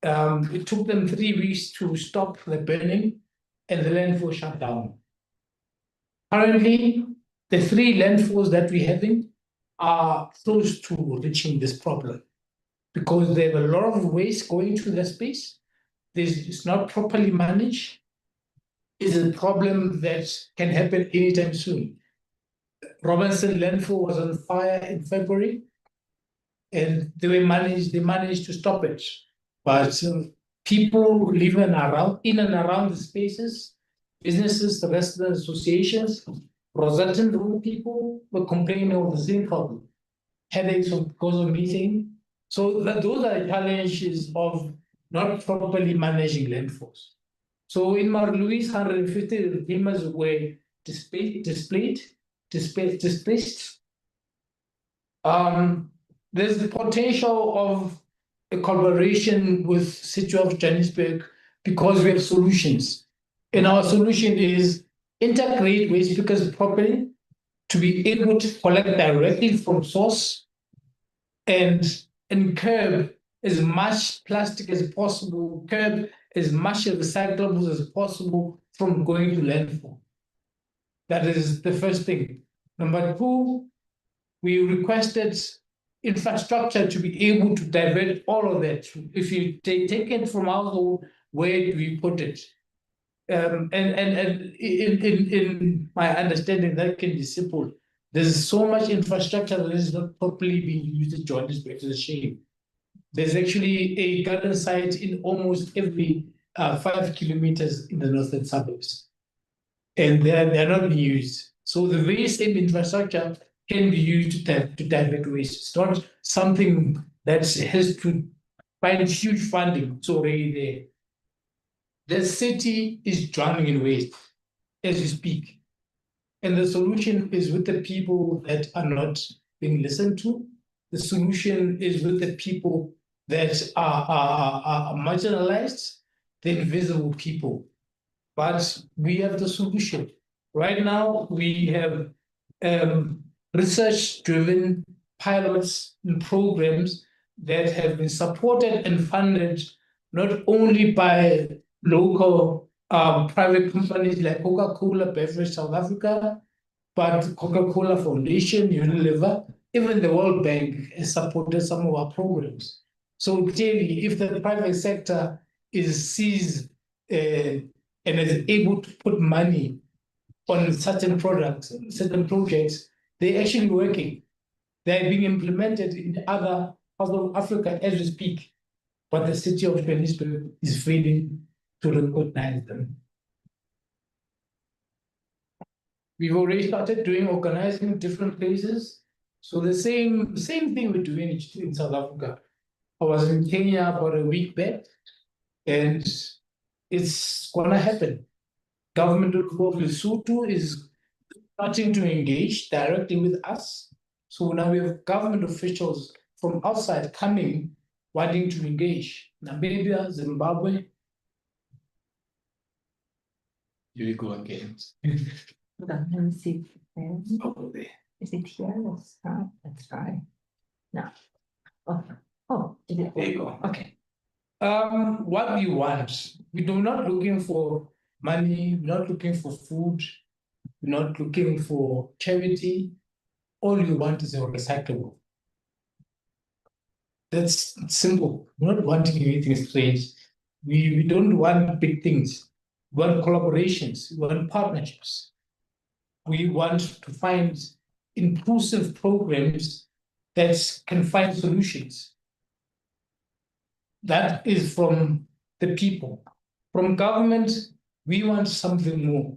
It took them 3 weeks to stop the burning, and the landfill shut down. Currently, the 3 landfills that we're having are close to reaching this problem because they have a lot of waste going to the space. It's not properly managed. It's a problem that can happen anytime soon. Robinson landfill was on fire in February, and they managed to stop it. But people living around, in and around the spaces, businesses, the resident associations, Rosetton Road people were complaining of the same problem. Headaches because of methane. So those are the challenges of not properly managing landfills. So in Mar Louis, 150 reclaimers were displaced. There's the potential of a collaboration with City of Johannesburg because we have solutions. And our solution is integrate waste pickers properly to be able to collect directly from source and curb as much plastic as possible, curb as much recyclables as possible from going to landfill. That is the first thing. Number 2, we requested infrastructure to be able to divert all of that. If you take it from household, where do we put it? And in my understanding, that can be simple. There's so much infrastructure that is not properly being used in Johannesburg. It's a shame. There's actually a garden site in almost every 5 kilometers in the northern suburbs, and they're not being used. So the very same infrastructure can be used to divert waste. It's not something that has to find huge funding. It's already there. The city is drowning in waste as we speak. And the solution is with the people that are not being listened to. The solution is with the people that are marginalized, the invisible people. But we have the solution. Right now, we have research-driven pilots and programs that have been supported and funded not only by local private companies like Coca-Cola Beverage South Africa, but Coca-Cola Foundation, Unilever, even the World Bank has supported some of our programs. So clearly, if the private sector sees and is able to put money on certain products, certain projects, they're actually working. They're being implemented in other parts of Africa as we speak. But the city of Johannesburg is failing to recognize them. We've already started organizing in different places. So the same thing we're doing in South Africa. I was in Kenya about a week back, and it's gonna happen. Government of Lesotho is starting to engage directly with us. So now we have government officials from outside coming, wanting to engage. Namibia, Zimbabwe. Here we go again. Hold on, let me see. Oh, there. Is it here? Let's try. No. Oh, did it? There you go. Okay. What we want, we're not looking for money, we're not looking for food, we're not looking for charity. All you want is a recyclable. That's simple. We're not wanting anything strange. We don't want big things. We want collaborations, we want partnerships. We want to find inclusive programs that can find solutions. That is from the people. From government, we want something more.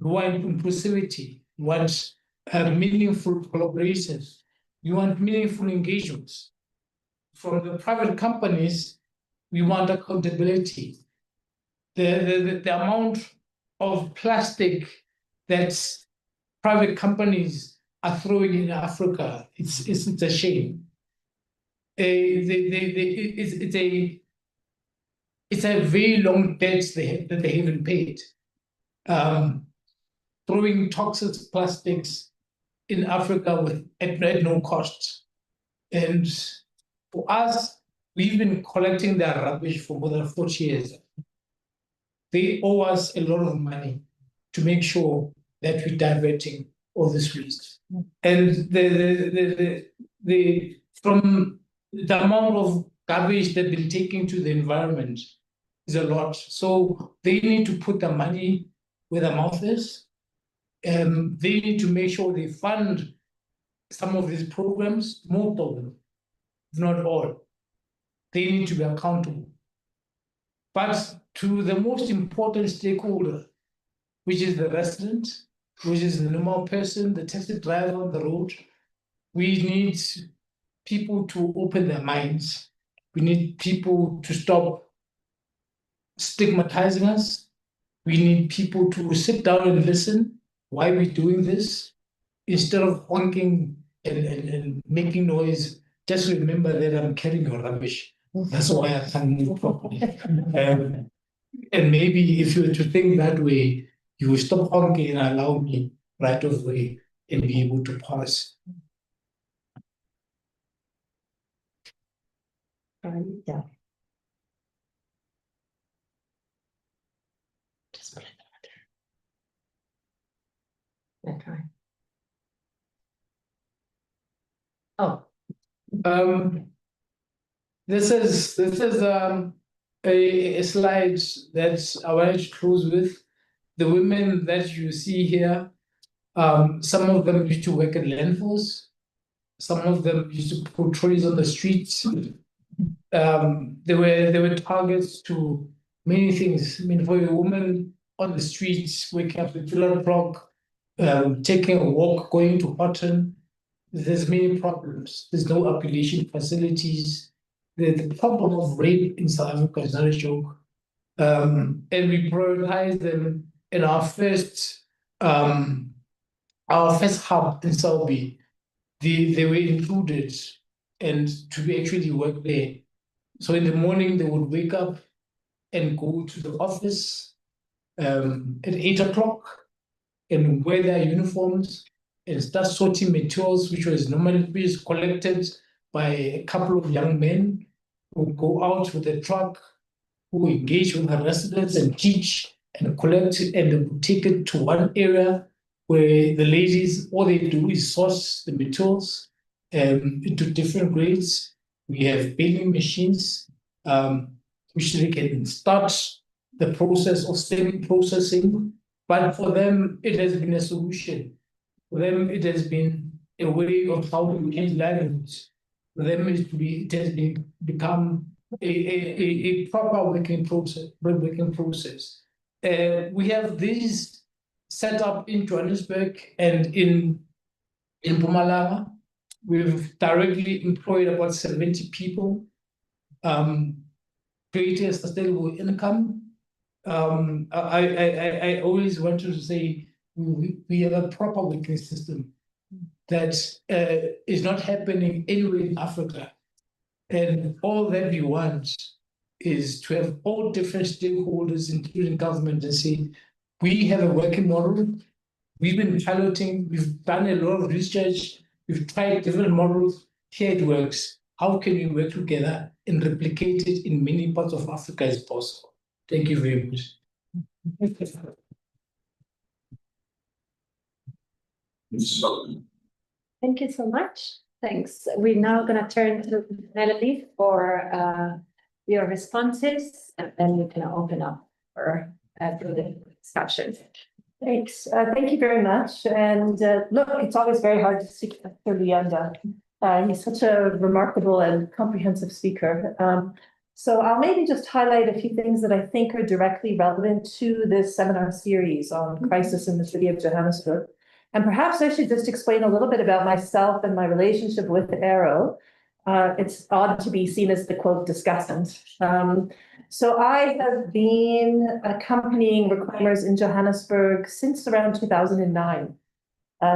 We want inclusivity. We want meaningful collaborations. We want meaningful engagements. From the private companies, we want accountability. The amount of plastic that private companies are throwing in Africa, it's a shame. It's a very long debt that they haven't paid. Throwing toxic plastics in Africa at no cost. And for us, we've been collecting their rubbish for more than 40 years. They owe us a lot of money to make sure that we're diverting all this waste. And from the amount of garbage they've been taking to the environment is a lot. So they need to put the money where the mouth is. They need to make sure they fund some of these programs, most of them, if not all. They need to be accountable. But to the most important stakeholder, which is the resident, which is the normal person, the taxi driver on the road, we need people to open their minds. We need people to stop stigmatizing us. We need people to sit down and listen. Why are we doing this? Instead of honking and making noise, just remember that I'm carrying your rubbish. That's why I can't move properly. And maybe if you were to think that way, you will stop honking and allow me right of way and be able to pass. Yeah. Just put it there. Okay. Oh, This is a slide that I wanted to close with. The women that you see here, some of them used to work at landfills, some of them used to put trees on the streets. They were targets to many things. I mean, for a woman on the streets, waking up at 2 o'clock, taking a walk, going to Houghton, there's many problems. There's no appellation facilities. The problem of rape in South Africa is not a joke. And we prioritize them in our first hub in Selby. They were included and to actually work there. So in the morning, they would wake up and go to the office at 8 o'clock and wear their uniforms and start sorting materials, which was normally collected by a couple of young men who go out with a truck, who engage with the residents and teach and collect, and they would take it to one area where the ladies, all they do is source the materials into different grades. We have baling machines, which they can start the process of semi-processing. But for them, it has been a solution. For them, it has been a way of how to change livelihoods. For them, it has become a proper working process. We have these set up in Johannesburg and in Mpumalanga. We've directly employed about 70 people, creating a sustainable income. I always wanted to say we have a proper working system that is not happening anywhere in Africa. And all that we want is to have all different stakeholders, including government, and say, we have a working model. We've been piloting, we've done a lot of research, we've tried different models. Here it works. How can we work together and replicate it in many parts of Africa as possible? Thank you very much. Thank you so much. Thanks. We're now going to turn to Melanie for your responses, and then we can open up for the discussion. Thanks. Thank you very much. And look, it's always very hard to speak after Luyanda. He's such a remarkable and comprehensive speaker. So I'll maybe just highlight a few things that I think are directly relevant to this seminar series on crisis in the city of Johannesburg. And perhaps I should just explain a little bit about myself and my relationship with ARO. It's odd to be seen as the quote discussant. So I have been accompanying reclaimers in Johannesburg since around 2009.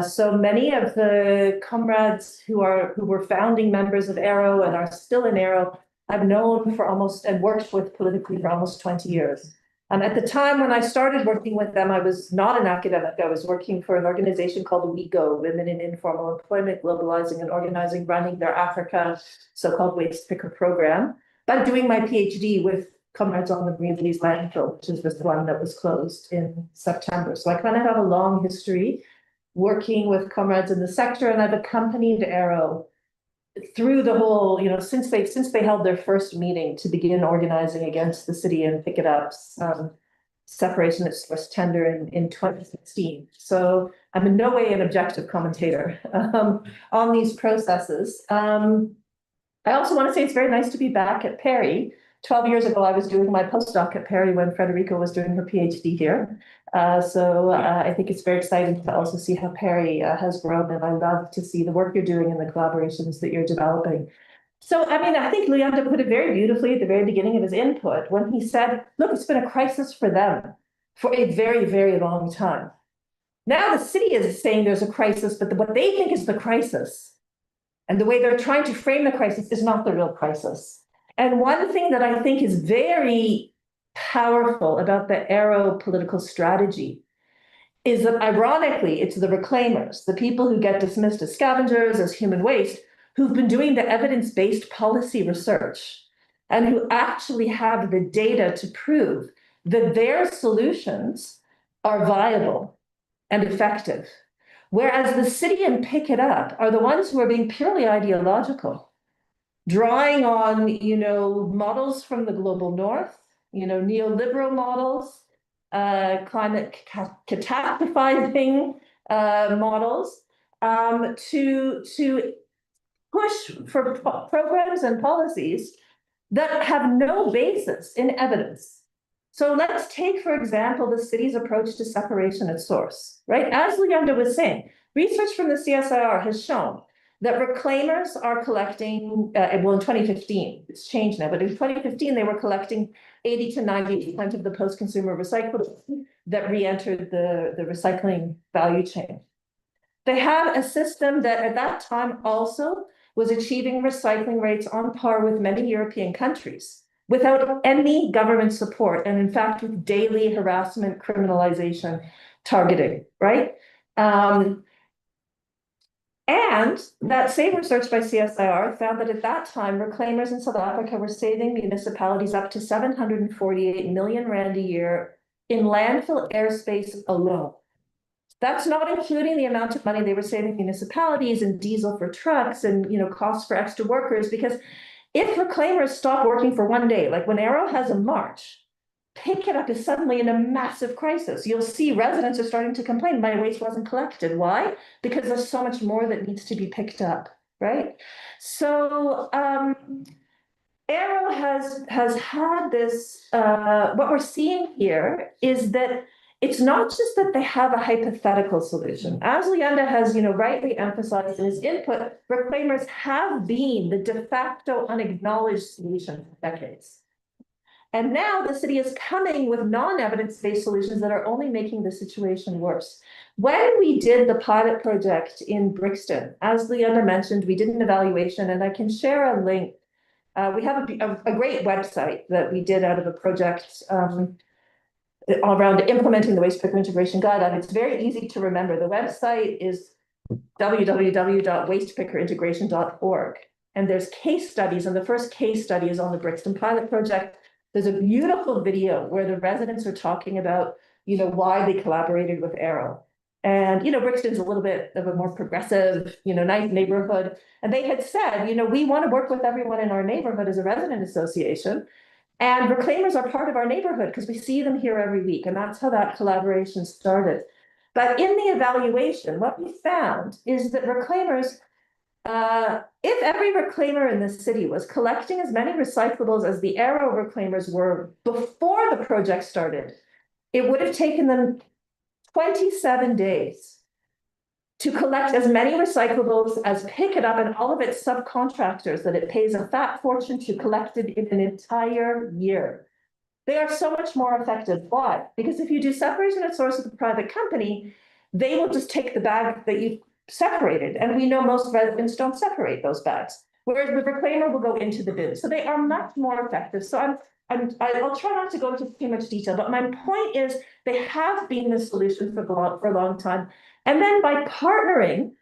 So many of the comrades who were founding members of ARO and are still in ARO, I've known for almost and worked with politically for almost 20 years. At the time when I started working with them, I was not an academic. I was working for an organization called WeGo, Women in Informal Employment, Globalizing and Organizing, running their Africa so-called waste picker program, but doing my PhD with comrades on the Greenleys landfill, which is this one that was closed in September. So I kind of have a long history working with comrades in the sector, and I've accompanied ARO through the whole, since they held their first meeting to begin organizing against the city and pick it up, separation at source tender in 2016. So I'm in no way an objective commentator on these processes. I also want to say it's very nice to be back at Perry. 12 years ago, I was doing my postdoc at Perry when Frederica was doing her PhD here. So I think it's very exciting to also see how Perry has grown, and I love to see the work you're doing and the collaborations that you're developing. So, I think Luyanda put it very beautifully at the very beginning of his input when he said, look, it's been a crisis for them for a very, very long time. Now the city is saying there's a crisis, but what they think is the crisis and the way they're trying to frame the crisis is not the real crisis. And one thing that I think is very powerful about the ARO political strategy is that, ironically, it's the reclaimers, the people who get dismissed as scavengers, as human waste, who've been doing the evidence-based policy research and who actually have the data to prove that their solutions are viable and effective. Whereas the city and Pick It Up are the ones who are being purely ideological. drawing on, models from the global north, neoliberal models, climate catastrophizing models, to push for programs and policies that have no basis in evidence. So let's take, for example, the city's approach to separation at source, right? As Leanda was saying, research from the CSIR has shown that reclaimers are collecting, well, in 2015, it's changed now, but in 2015, they were collecting 80 to 90% of the post-consumer recyclables that re-entered the recycling value chain. They had a system that at that time also was achieving recycling rates on par with many European countries without any government support, and in fact, with daily harassment, criminalization, targeting, right? And that same research by CSIR found that at that time, reclaimers in South Africa were saving municipalities up to 748 million rand a year in landfill airspace alone. That's not including the amount of money they were saving municipalities and diesel for trucks and costs for extra workers. Because if reclaimers stop working for one day, like when ARO has a march, pick it up is suddenly in a massive crisis. You'll see residents are starting to complain, my waste wasn't collected. Why? Because there's so much more that needs to be picked up, right? So ARO has had this, what we're seeing here is that it's not just that they have a hypothetical solution. As Leanda has, rightly emphasized in his input, reclaimers have been the de facto unacknowledged solution for decades. And now the city is coming with non-evidence-based solutions that are only making the situation worse. When we did the pilot project in Brixton, as Leanda mentioned, we did an evaluation, and I can share a link. We have a great website that we did out of a project around implementing the waste picker integration guideline. It's very easy to remember. The website is www.wastepickerintegration.org. And there's case studies, and the first case study is on the Brixton pilot project. There's a beautiful video where the residents are talking about, why they collaborated with ARO. And, Brixton's a little bit of a more progressive, nice neighborhood. And they had said, we want to work with everyone in our neighborhood as a resident association. And reclaimers are part of our neighborhood because we see them here every week. And that's how that collaboration started. But in the evaluation, what we found is that reclaimers, if every reclaimer in the city was collecting as many recyclables as the ARO reclaimers were before the project started, it would have taken them 27 days to collect as many recyclables as Pick It Up and all of its subcontractors that it pays a fat fortune to collect it in an entire year. They are so much more effective. Why? Because if you do separation at source with a private company, they will just take the bag that you've separated. And we know most residents don't separate those bags, whereas the reclaimer will go into the bin. So they are much more effective. So I'll try not to go into too much detail, but my point is they have been the solution for a long time. And then by partnering,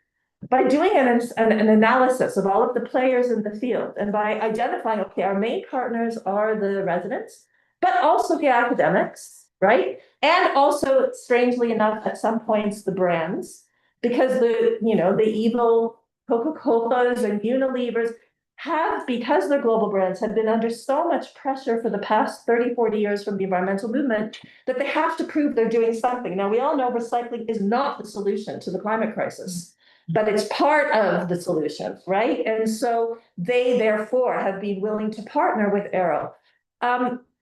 by doing an analysis of all of the players in the field, and by identifying, okay, our main partners are the residents, but also the academics, right? And also, strangely enough, at some points, the brands, because the evil Coca-Colas and Unilevers have, because they're global brands, have been under so much pressure for the past 30, 40 years from the environmental movement that they have to prove they're doing something. Now, we all know recycling is not the solution to the climate crisis, but it's part of the solution, right? And so they, therefore, have been willing to partner with ARO.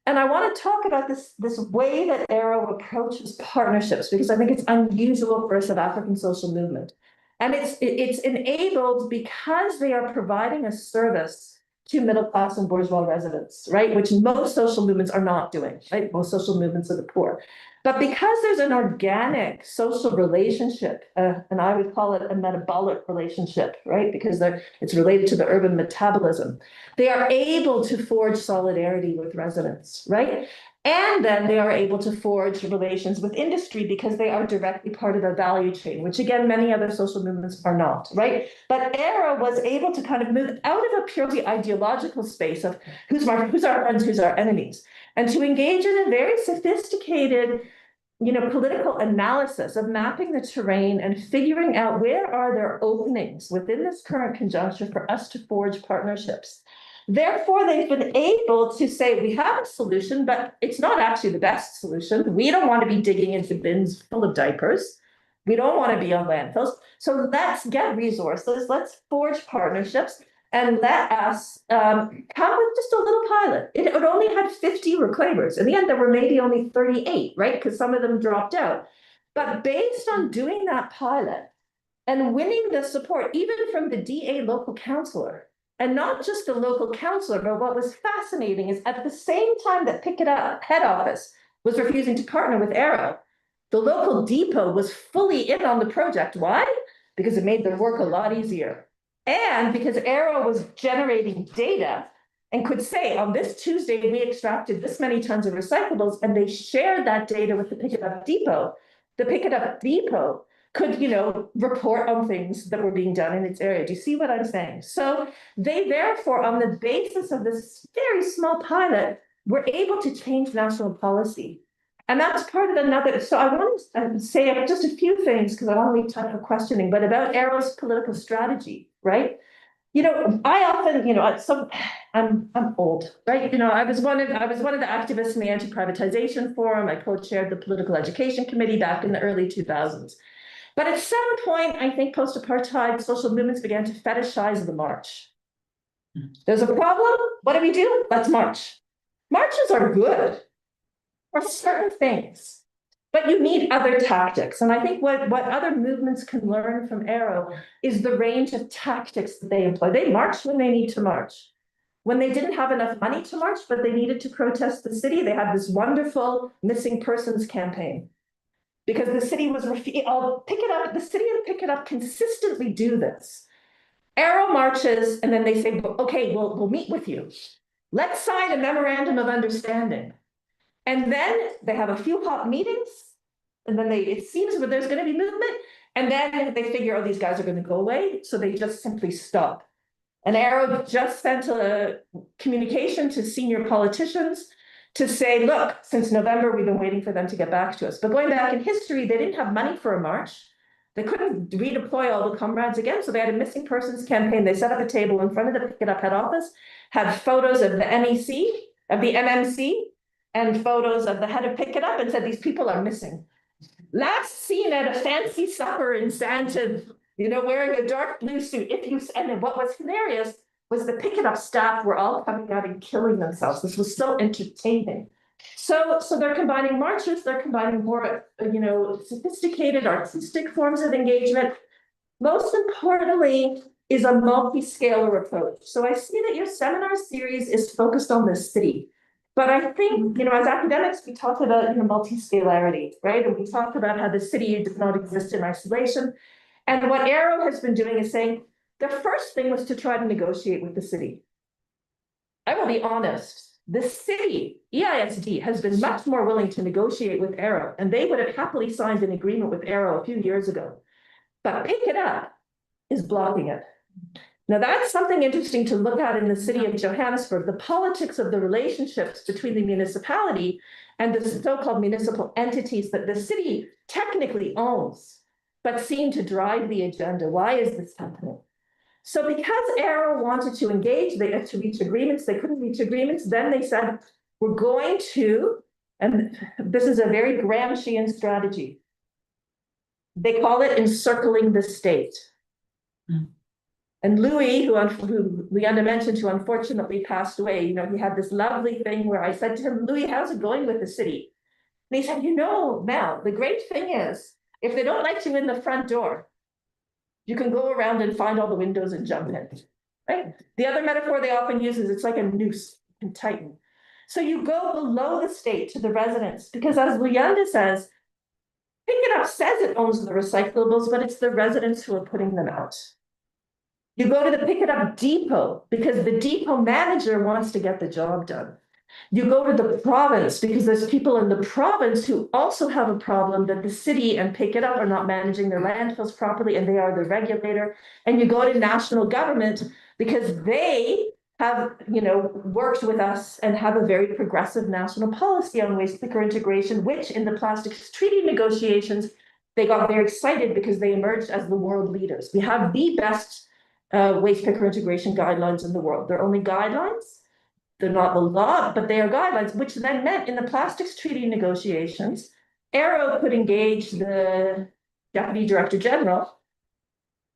And I want to talk about this way that ARO approaches partnerships, because I think it's unusual for a South African social movement. And it's enabled because they are providing a service to middle class and bourgeois residents, right? Which most social movements are not doing, right? Most social movements are the poor. But because there's an organic social relationship, and I would call it a metabolic relationship, right? Because it's related to the urban metabolism, they are able to forge solidarity with residents, right? And then they are able to forge relations with industry because they are directly part of the value chain, which again, many other social movements are not, right? But ARO was able to kind of move out of a purely ideological space of who's our friends, who's our enemies, and to engage in a very sophisticated political analysis of mapping the terrain and figuring out where are there openings within this current conjuncture for us to forge partnerships. Therefore, they've been able to say, we have a solution, but it's not actually the best solution. We don't want to be digging into bins full of diapers. We don't want to be on landfills. So let's get resources, let's forge partnerships, and let us come with just a little pilot. It only had 50 reclaimers. In the end, there were maybe only 38, right? Because some of them dropped out. But based on doing that pilot and winning the support, even from the DA local councillor, and not just the local councillor, but what was fascinating is at the same time that Pick It Up head office was refusing to partner with ARO, the local depot was fully in on the project. Why? Because it made their work a lot easier. And because ARO was generating data and could say, on this Tuesday, we extracted this many tons of recyclables, and they shared that data with the Pick It Up depot. The Pick It Up depot could, report on things that were being done in its area. Do you see what I'm saying? So they therefore, on the basis of this very small pilot, were able to change national policy. And that's part of another. So I want to say just a few things because I want to leave time for questioning, but about ARO's political strategy, right? I often, I'm old, right? I was one of the activists in the Anti-Privatization Forum. I co-chaired the Political Education Committee back in the early 2000s. But at some point, I think post-apartheid social movements began to fetishize the march. There's a problem. What do? Let's march. Marches are good for certain things, but you need other tactics. And I think what other movements can learn from ARO is the range of tactics that they employ. They march when they need to march. When they didn't have enough money to march, but they needed to protest the city, they had this wonderful missing persons campaign. Because the city was, I'll pick it up, the city and Pick It Up consistently do this. ARO marches, and then they say, okay, we'll meet with you. Let's sign a memorandum of understanding. And then they have a few hot meetings, and then it seems that there's going to be movement, and then they figure, oh, these guys are going to go away, so they just simply stop. And ARO just sent a communication to senior politicians to say, look, since November, we've been waiting for them to get back to us. But going back in history, they didn't have money for a march. They couldn't redeploy all the comrades again, so they had a missing persons campaign. They set up a table in front of the Pick It Up head office, had photos of the MEC, of the MMC, and photos of the head of Pick It Up, and said, these people are missing. Last seen at a fancy supper in Stanton, wearing a dark blue suit. And then what was hilarious was the Pick It Up staff were all coming out and killing themselves. This was so entertaining. So they're combining marches, they're combining more, sophisticated artistic forms of engagement. Most importantly is a multi-scalar approach. So I see that your seminar series is focused on this city. But I think, as academics, we talk about multi-scalarity, right? And we talk about how the city does not exist in isolation. And what ARO has been doing is saying, the first thing was to try to negotiate with the city. I will be honest, the city, EISD, has been much more willing to negotiate with ARO, and they would have happily signed an agreement with ARO a few years ago. But Pick It Up is blocking it. Now, that's something interesting to look at in the city of Johannesburg, the politics of the relationships between the municipality and the so-called municipal entities that the city technically owns, but seem to drive the agenda. Why is this happening? So because ARO wanted to engage, they had to reach agreements, they couldn't reach agreements, then they said, we're going to, and this is a very Gramscian strategy. They call it encircling the state. And Louis, who Leanda mentioned, who unfortunately passed away, he had this lovely thing where I said to him, Louis, how's it going with the city? And he said, Mel, the great thing is, if they don't let you in the front door, you can go around and find all the windows and jump in, right? The other metaphor they often use is it's like a noose and tighten. So you go below the state to the residents, because as Leanda says, Pick It Up says it owns the recyclables, but it's the residents who are putting them out. You go to the Pick It Up depot because the depot manager wants to get the job done. You go to the province because there's people in the province who also have a problem that the city and Pick It Up are not managing their landfills properly, and they are the regulator. And you go to national government because they have, worked with us and have a very progressive national policy on waste picker integration, which in the plastics treaty negotiations, they got very excited because they emerged as the world leaders. We have the best waste picker integration guidelines in the world. They're only guidelines. They're not the law, but they are guidelines, which then meant in the plastics treaty negotiations, ARO could engage the Deputy Director General,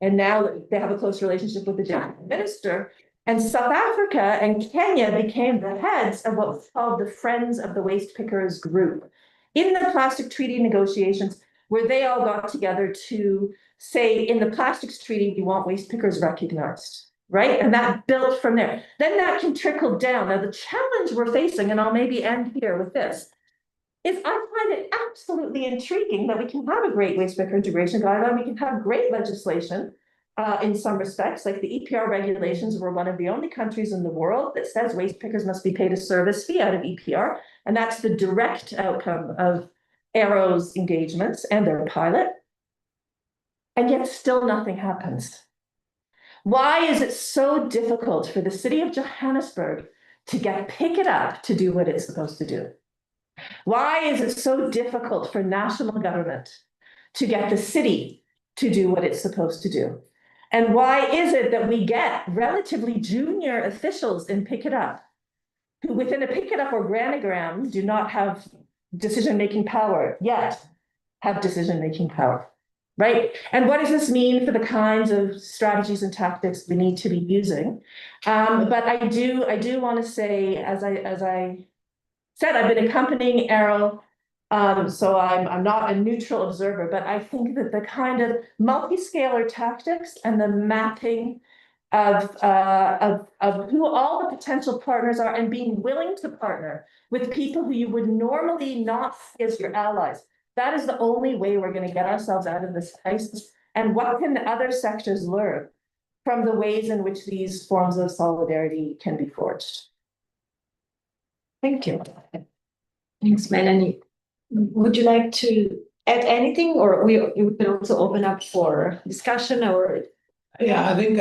and now they have a close relationship with the Deputy Minister. And South Africa and Kenya became the heads of what was called the Friends of the Waste Pickers group in the plastic treaty negotiations, where they all got together to say, in the plastics treaty, we want waste pickers recognized, right? And that built from there. Then that can trickle down. Now, the challenge we're facing, and I'll maybe end here with this, is I find it absolutely intriguing that we can have a great waste picker integration guideline, we can have great legislation, in some respects, like the EPR regulations, we're one of the only countries in the world that says waste pickers must be paid a service fee out of EPR. And that's the direct outcome of ARO's engagements and their pilot. And yet still nothing happens. Why is it so difficult for the city of Johannesburg to pick it up to do what it's supposed to do? Why is it so difficult for national government to get the city to do what it's supposed to do? And why is it that we get relatively junior officials in Pick It Up who within a Pick It Up organogram do not have decision-making power, yet have decision-making power, right? And what does this mean for the kinds of strategies and tactics we need to be using? But I do want to say, as I said, I've been accompanying ARO, so I'm not a neutral observer, but I think that the kind of multi-scalar tactics and the mapping of who all the potential partners are and being willing to partner with people who you would normally not see as your allies, that is the only way we're going to get ourselves out of this crisis. And what can other sectors learn from the ways in which these forms of solidarity can be forged? Thank you. Thanks, Melanie. Would you like to add anything, or we can also open up for discussion? Or yeah, I think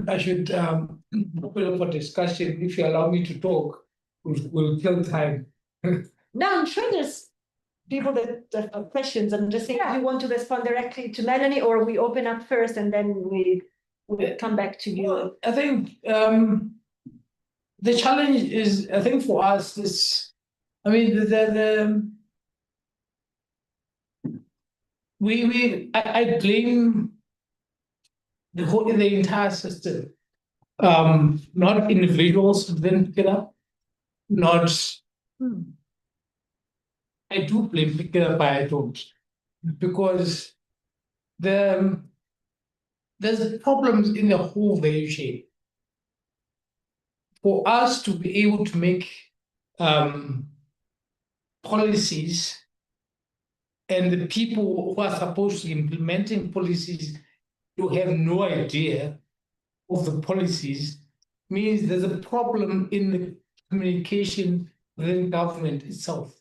I should open up for discussion. If you allow me to talk, we'll kill time. No, I'm sure there's people that have questions. I'm just saying, do you want to respond directly to Melanie, or we open up first and then we come back to you? Well, I think the challenge is, I think for us, I mean, I blame the entire system, not individuals who didn't pick it up, I do blame pick it up, but I don't, because there's problems in the whole value chain. For us to be able to make policies, and the people who are supposed to be implementing policies to have no idea of the policies, means there's a problem in the communication within government itself.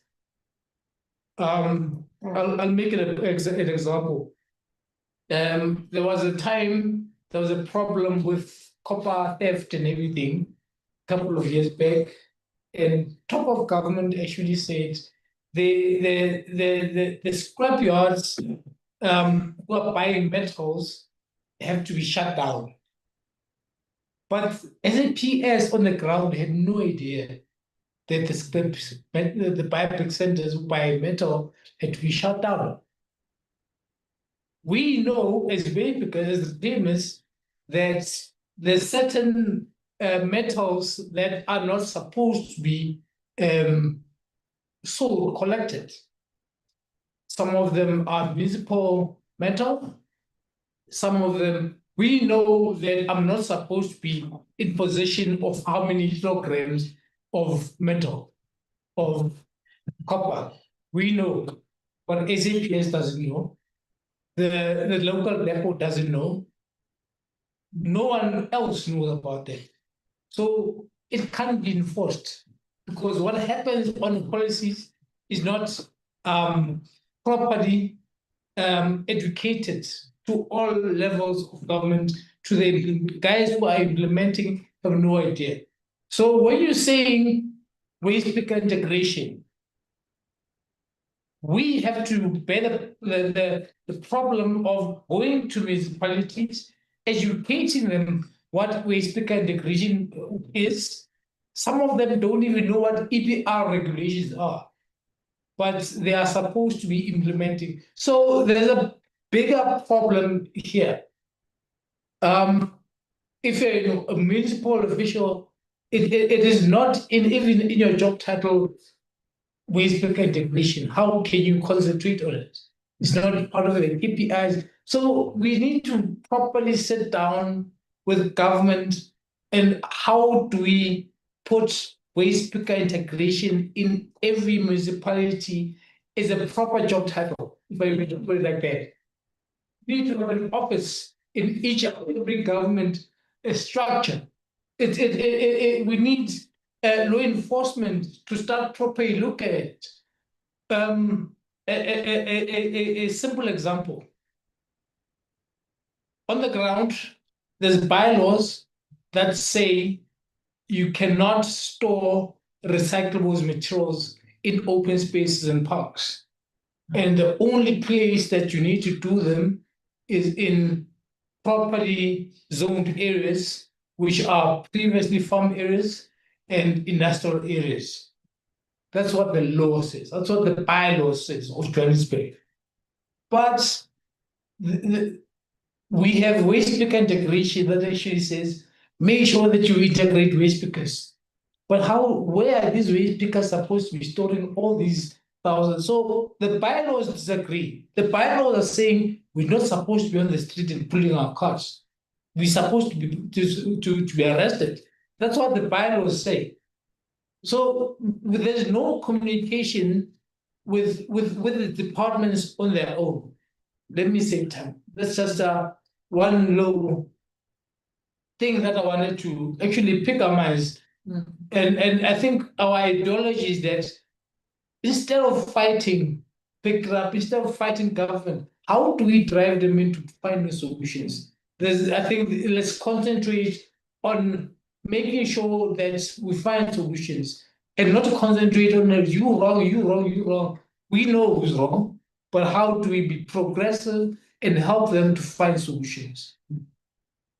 I'll make it an example. There was a time there was a problem with copper theft and everything a couple of years back, and top of government actually said the scrapyards who are buying metals have to be shut down. But SAPS on the ground had no idea that the biopic centers who buy metal had to be shut down. We know as Baypickers, famous, that there's certain metals that are not supposed to be sold, collected. Some of them are municipal metal. Some of them, we know that I'm not supposed to be in possession of how many kilograms of metal, of copper. We know, but SAPS doesn't know. The local depot doesn't know. No one else knows about that. So it can't be enforced, because what happens on policies is not properly educated to all levels of government. To the guys who are implementing have no idea. So when you're saying waste picker integration, we have to better the problem of going to municipalities, educating them what waste picker integration is. Some of them don't even know what EPR regulations are, but they are supposed to be implementing. So there's a bigger problem here. If you're a municipal official, it is not even in your job title waste picker integration. How can you concentrate on it? It's not part of the KPIs. So we need to properly sit down with government and how do we put waste picker integration in every municipality is a proper job title, if I were to put it like that. We need to have an office in each and every government structure. We need law enforcement to start properly look at it. A simple example. On the ground, there's bylaws that say you cannot store recyclable materials in open spaces and parks. And the only place that you need to do them is in properly zoned areas, which are previously farm areas and industrial areas. That's what the law says. That's what the bylaw says of Johannesburg. But we have waste picker integration that actually says, make sure that you integrate waste pickers. But where are these waste pickers supposed to be storing all these thousands? So the bylaws disagree. The bylaws are saying we're not supposed to be on the street and pulling our cars. We're supposed to be arrested. That's what the bylaws say. So there's no communication with the departments on their own. Let me say time. That's just one low thing that I wanted to actually pick up minds. And I think our ideology is that instead of fighting instead of fighting government, how do we drive them into finding solutions? I think let's concentrate on making sure that we find solutions and not concentrate on you wrong, you wrong, you wrong. We know who's wrong, but how do we be progressive and help them to find solutions?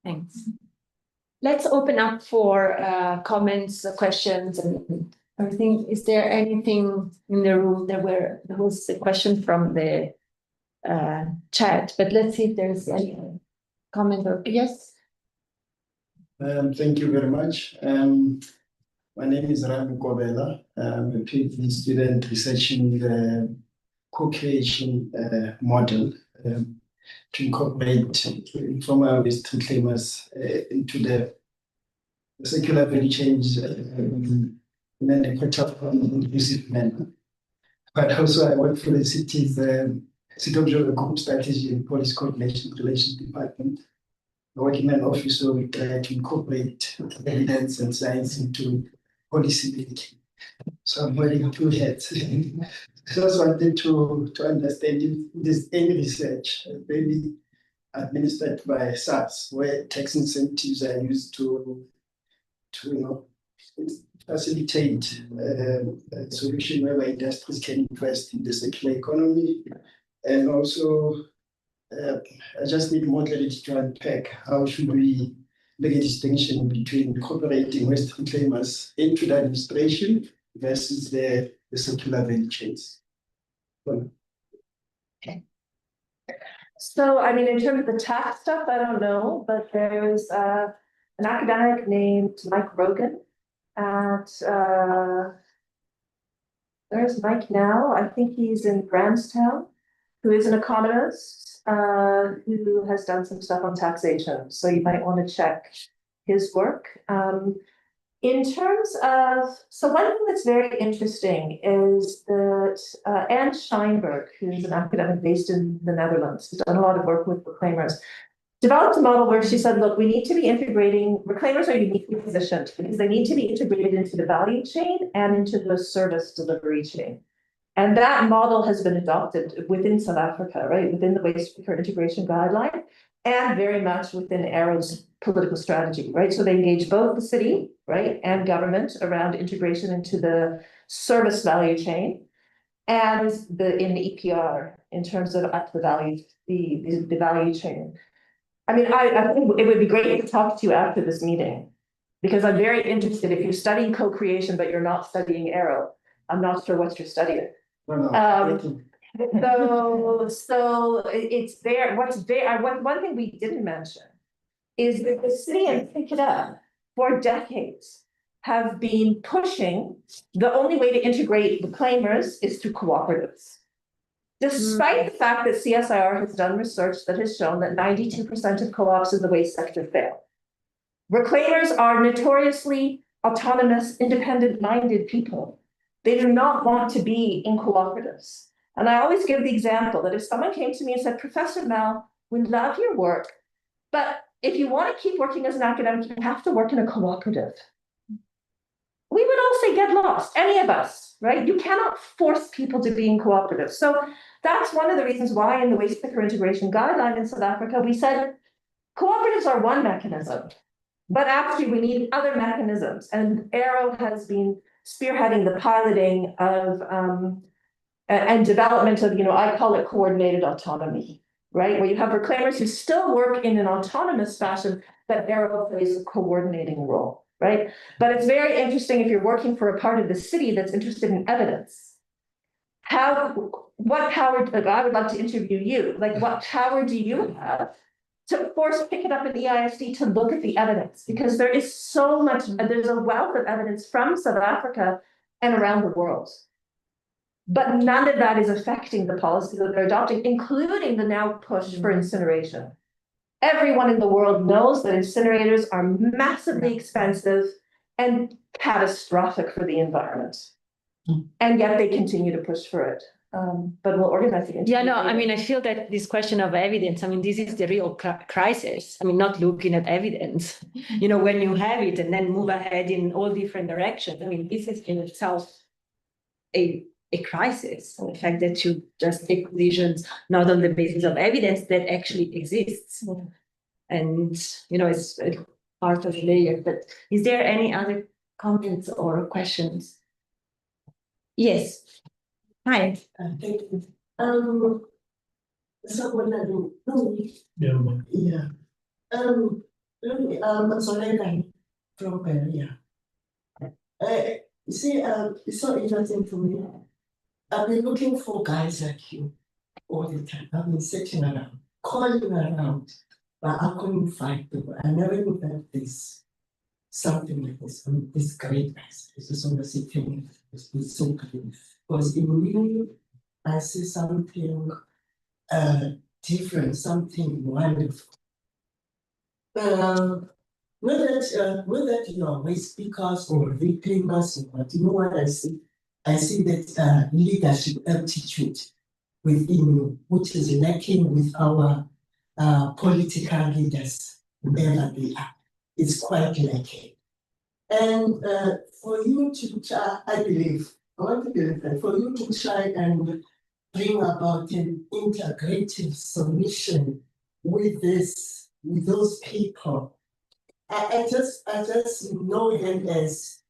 Thanks. Let's open up for comments, questions, and everything. Is there anything in the room? There was a question from the chat, but let's see if there's any comment or yes. Thank you very much. My name is Rami Kobela. I'm a PhD student researching the co-creation model to incorporate informal waste reclaimers into the circular value chains in an effective and inclusive manner. But also I work for the city's City of Group Strategy and Policy Coordination Relations Department, working in an office where we try to incorporate evidence and science into policy making. So I'm wearing two hats. Just wanted to understand if there's any research, maybe administered by SARS, where tax incentives are used to facilitate a solution whereby industries can invest in the circular economy. And also, I just need more clarity to unpack how should we make a distinction between incorporating waste reclaimers into the administration versus the circular value chains. Okay. So, I mean, in terms of the tax stuff, I don't know, but there's an academic named Mike Rogan at, there's Mike now, I think he's in Grahamstown, who is an economist who has done some stuff on taxation. So you might want to check his work. In terms of, so one thing that's very interesting is that Anne Scheinberg, who's an academic based in the Netherlands, has done a lot of work with reclaimers, developed a model where she said, look, we need to be integrating, reclaimers are uniquely positioned because they need to be integrated into the value chain and into the service delivery chain. And that model has been adopted within South Africa, right, within the waste picker integration guideline. and very much within ARO's political strategy, right? So they engage both the city, right, and government around integration into the service value chain, and in the EPR in terms of up the value, the value chain. I mean, I think it would be great to talk to you after this meeting, because I'm very interested. If you're studying co-creation, but you're not studying ARO, I'm not sure what you're studying. Thank you. So it's there. What's there? One thing we didn't mention is that the city and pick it up for decades have been pushing the only way to integrate the claimers is through cooperatives. Despite the fact that CSIR has done research that has shown that 92% of co-ops in the waste sector fail. Reclaimers are notoriously autonomous, independent-minded people. They do not want to be in cooperatives. And I always give the example that if someone came to me and said, Professor Mel, we love your work, but if you want to keep working as an academic, you have to work in a cooperative. We would all say, get lost, any of us, right? You cannot force people to be in cooperatives. So that's one of the reasons why in the waste picker integration guideline in South Africa, we said cooperatives are one mechanism, but actually we need other mechanisms. And ARO has been spearheading the piloting of and development of, I call it coordinated autonomy, right? Where you have reclaimers who still work in an autonomous fashion, but ARO plays a coordinating role, right? But it's very interesting if you're working for a part of the city that's interested in evidence. What power, I would love to interview you, like what power do you have to force pick it up in the EISD to look at the evidence? Because there is so much, there's a wealth of evidence from South Africa and around the world. But none of that is affecting the policy that they're adopting, including the now push for incineration. Everyone in the world knows that incinerators are massively expensive and catastrophic for the environment. And yet they continue to push for it. But we'll organize it. Yeah, no, I mean, I feel that this question of evidence, I mean, this is the real crisis. I mean, not looking at evidence, when you have it and then move ahead in all different directions. I mean, this is in itself a crisis. The fact that you just take positions not on the basis of evidence that actually exists. And, it's part of the layer. But is there any other comments or questions? Yes. Hi. Thank you. Someone I don't know. Yeah. I'm sorry, from Peria. You see, it's so interesting to me. I've been looking for guys like you all the time. I've been searching around, calling around, but I couldn't find people. I never knew that this something like this. I mean, this great guys. This is always a thing. It's so great. Because in me, I see something different, something wonderful. Not that you are waste speakers or reclaimers, but you know what I see? I see that leadership aptitude within you, which is lacking with our political leaders, wherever they are. It's quite lacking. And for you to try, I believe, I want to believe that for you to try and bring about an integrative solution with those people, I just know them as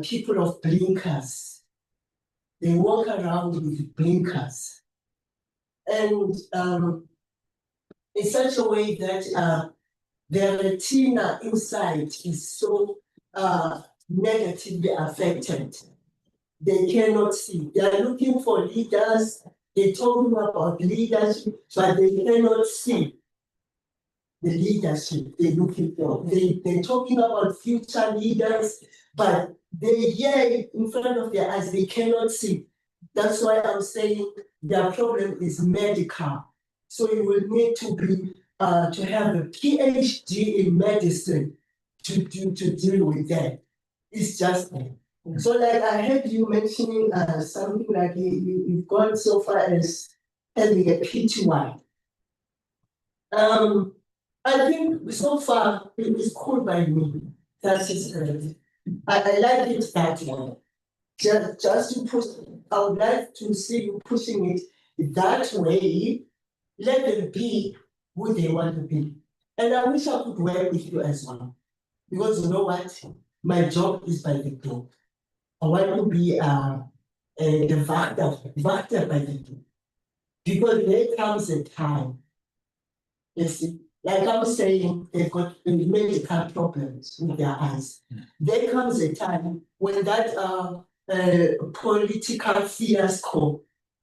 people of blinkers. They walk around with blinkers, and in such a way that their retina inside is so negatively affected. They cannot see. They are looking for leaders. They're talking about leadership, but they cannot see the leadership they're looking for. They're talking about future leaders, but they hear in front of their eyes, they cannot see. That's why I'm saying their problem is medical. So you will need to be to have a PhD in medicine to deal with that. It's just so like I heard you mentioning something like you've gone so far as having a PTY. I think so far it is cool by me. That is correct. I like it that way. Just to push, I would like to see you pushing it that way. Let them be who they want to be. And I wish I could work with you as well. Because you know what? My job is by the door. I want to be the vector by the door. Because there comes a time, you see, like I was saying, they've got medical problems with their eyes. There comes a time when that political fiasco,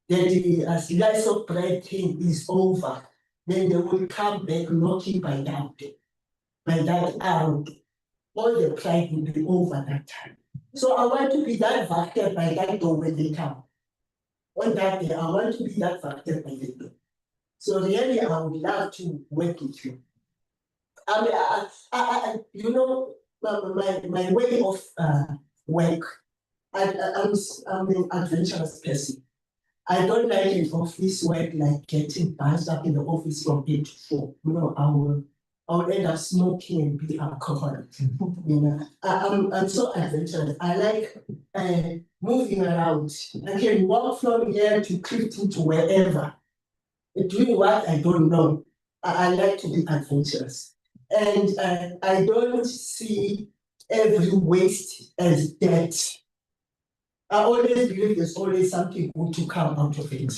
that the slice of bread thing is over, then they will come back knocking by that out. All the pride will be over that time. So I want to be that vector by that door when they come. On that day, I want to be that vector by the door. So really, I would love to work with you. I mean, you know, my way of work, I'm an adventurous person. I don't like an office work like getting buzzed up in the office from 8 to 4. No, I will end up smoking and be alcoholic. You know, I'm so adventurous. I like moving around. I can walk from here to Clifton to wherever. Doing what I don't know. I like to be adventurous. And I don't see every waste as debt. I always believe there's always something good to come out of it.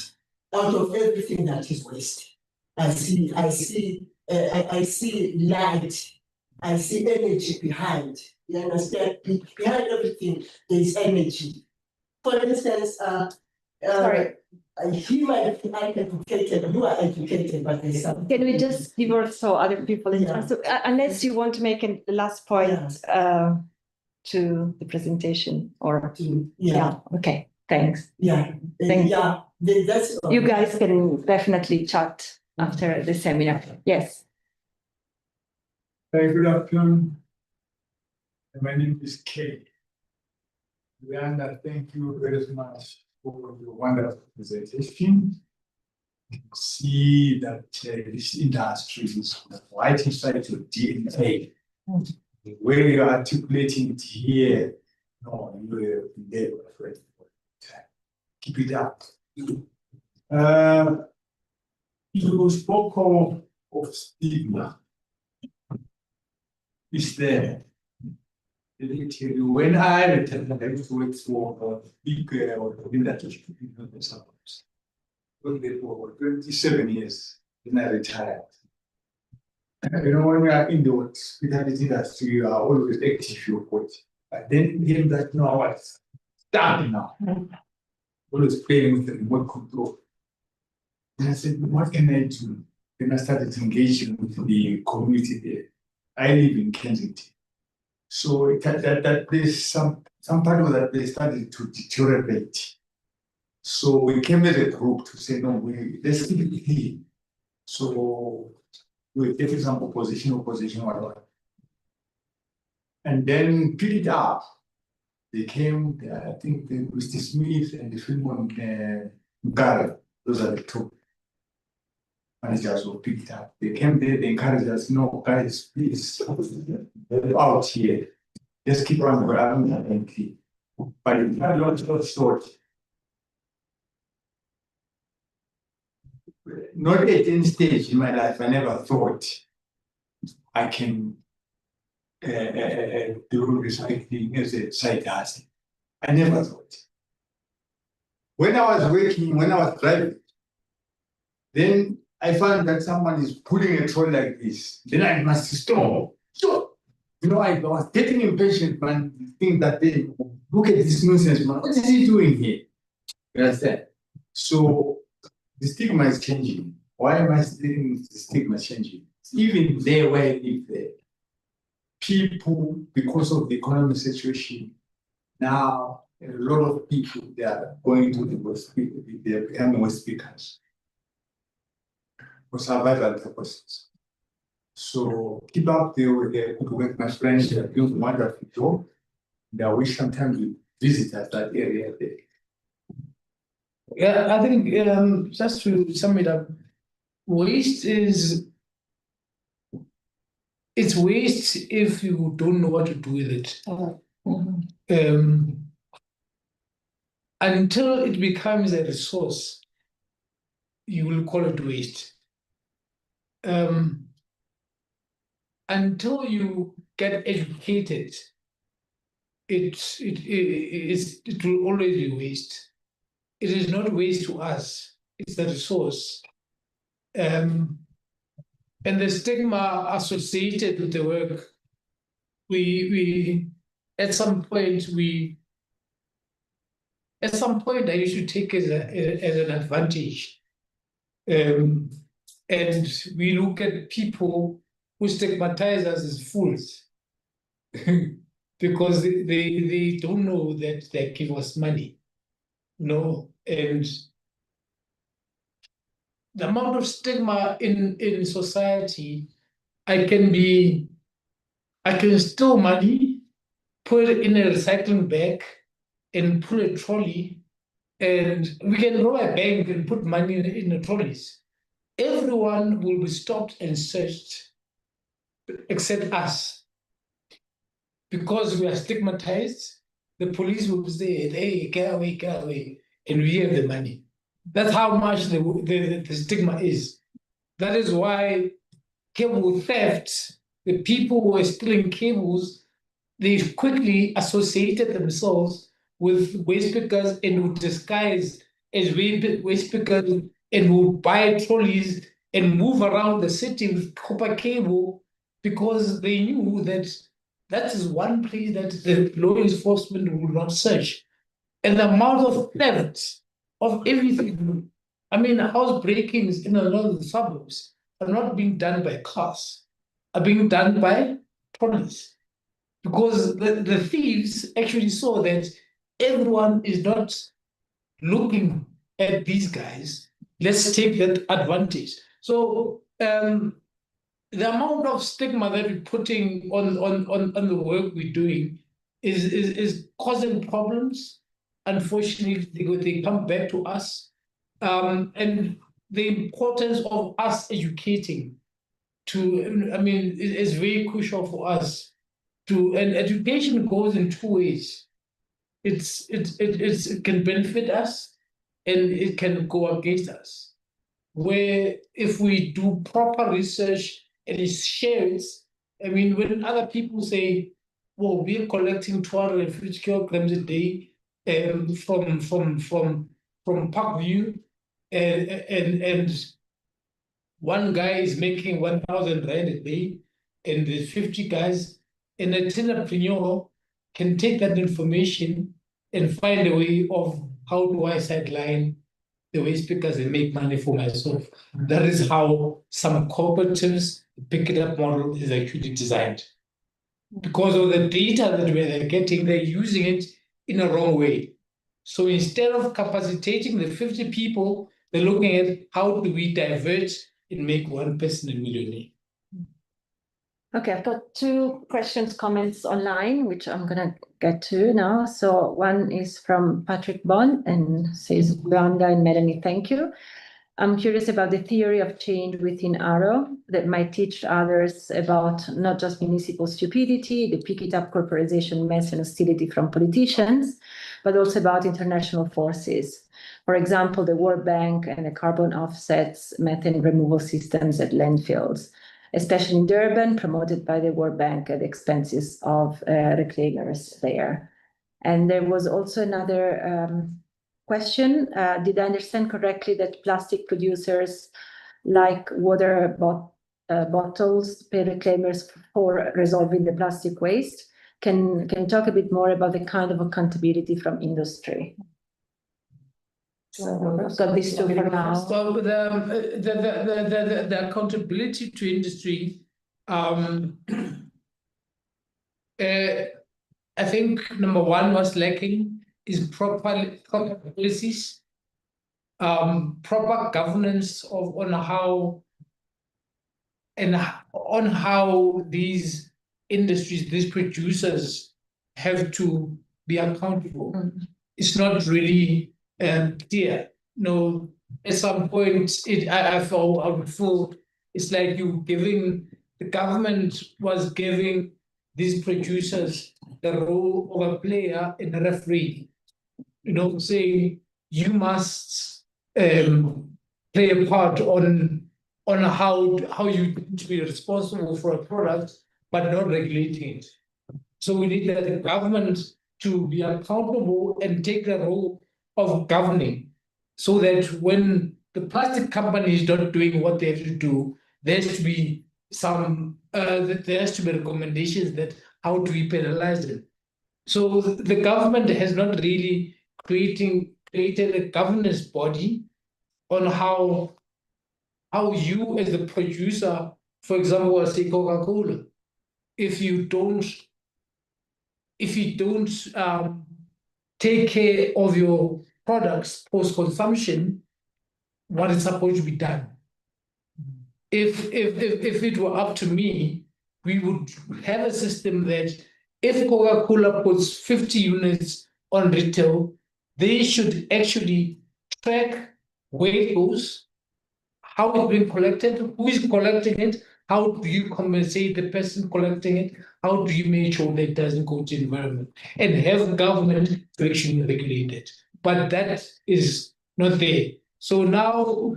Out of everything that is waste. I see light. I see energy behind. You understand? Behind everything, there is energy. For instance, Sorry. he might be uneducated, you are educated, but there's something. Can we just give also other people in Yeah. chance? So, unless you want to make a last point to the presentation or okay, thanks. Thank you. That's You guys can definitely chat after the seminar. Yes. Very good afternoon. My name is Kay. Leander, thank you very much for your wonderful presentation. You can see that this industry is right inside your DNA. The way you're articulating it here, no, you're there, my friend. Keep it up. You spoke of stigma. Is there? When I returned, I used to work for a big industry in the suburbs. Worked there for 27 years. Then I retired. You know, when you are in the hospitality industry, you are always active, you're what. But then again, that now I was starting now. Always playing with the remote control. And I said, what can I do? Then I started engaging with the community there. I live in Kensington. So that there's some part of that they started to deteriorate. So we came as a group to say, no, let's keep it clean. So we take some opposition, whatever. And then pick it up. They came, I think Mr. Smith and the film on Gary, those are the two managers who picked it up. They came there, they encouraged us, no, guys, please, out here. Just keep on grabbing and clean. But it's not long story short. Not at any stage in my life, I never thought I can do recycling as a side hustle. I never thought. When I was working, when I was driving, then I found that someone is pulling a trolley like this. Then I must stop. So, you know, I was getting impatient, man, think that they look at this nuisance, man. What is he doing here? You understand? So the stigma is changing. Why am I saying the stigma is changing? Even there where I live there, people, because of the economic situation, now a lot of people they are going to the West, they are becoming West speakers for survival purposes. So keep up the good work, my friends. You're doing wonderful job. And I wish sometimes you visit us that area there. Yeah, I think just to sum it up, waste is it's waste if you don't know what to do with it. Until it becomes a resource, you will call it waste. until you get educated, it will always be waste. It is not waste to us, it's the resource. And the stigma associated with the work, we at some point I used to take as an advantage. And we look at people who stigmatize us as fools because they don't know that they give us money. No, and the amount of stigma in society, I can steal money, put it in a recycling bag, and pull a trolley, and we can rob a bank and put money in the trolleys. Everyone will be stopped and searched except us. Because we are stigmatized, the police will say, hey, get away, and we have the money. That's how much the stigma is. That is why cable theft, the people who are stealing cables, they quickly associated themselves with waste pickers and would disguise as waste pickers and would buy trolleys and move around the city with copper cable because they knew that that is one place that the law enforcement will not search. And the amount of theft of everything, I mean, house breakings in a lot of the suburbs are not being done by cars, are being done by trolleys. Because the thieves actually saw that everyone is not looking at these guys. Let's take that advantage. So the amount of stigma that we're putting on the work we're doing is causing problems. Unfortunately, they come back to us. And the importance of us educating is very crucial for us. And education goes in two ways. It can benefit us and it can go against us. Where if we do proper research and it shares, I mean, when other people say, well, we're collecting 250 kilograms a day from Parkview, and one guy is making 1,000 rand a day, and there's 50 guys, and an entrepreneur can take that information and find a way of how do I sideline the waste pickers and make money for myself. That is how some cooperatives, the pick it up model is actually designed. Because of the data that they're getting, they're using it in a wrong way. So instead of capacitating the 50 people, they're looking at how do we divert and make one person a millionaire. Okay, I've got two questions, comments online, which I'm going to get to now. So one is from Patrick Bond and says, Rwanda and Melanie, thank you. I'm curious about the theory of change within ARO that might teach others about not just municipal stupidity, the pick it up corporatization mess and hostility from politicians, but also about international forces. For example, the World Bank and the carbon offsets methane removal systems at landfills, especially in Durban, promoted by the World Bank at the expenses of reclaimers there. And there was also another question. Did I understand correctly that plastic producers like water bottles pay reclaimers for resolving the plastic waste? Can you talk a bit more about the kind of accountability from industry? So I've got these two for now. So the accountability to industry, I think number one was lacking is proper policies, proper governance on how these industries, these producers have to be accountable. Mm-hmm. It's not really clear. No, at some point, I would feel it's like the government was giving these producers the role of a player and a referee. Saying you must play a part on on how you to be responsible for a product, but not regulating it. So we need the government to be accountable and take the role of governing, so that when the plastic company is not doing what they have to do, there has to be there has to be recommendations that how do we penalize them. So the government has not really created a governance body on how you as the producer, for example, say Coca-Cola, if you don't take care of your products post-consumption, what is supposed to be done? If it were up to me, we would have a system that if Coca-Cola puts 50 units on retail, they should actually track where it goes, how it's been collected, who is collecting it, how do you compensate the person collecting it, how do you make sure that it doesn't go to the environment, and have government to actually regulate it. But that is not there. So now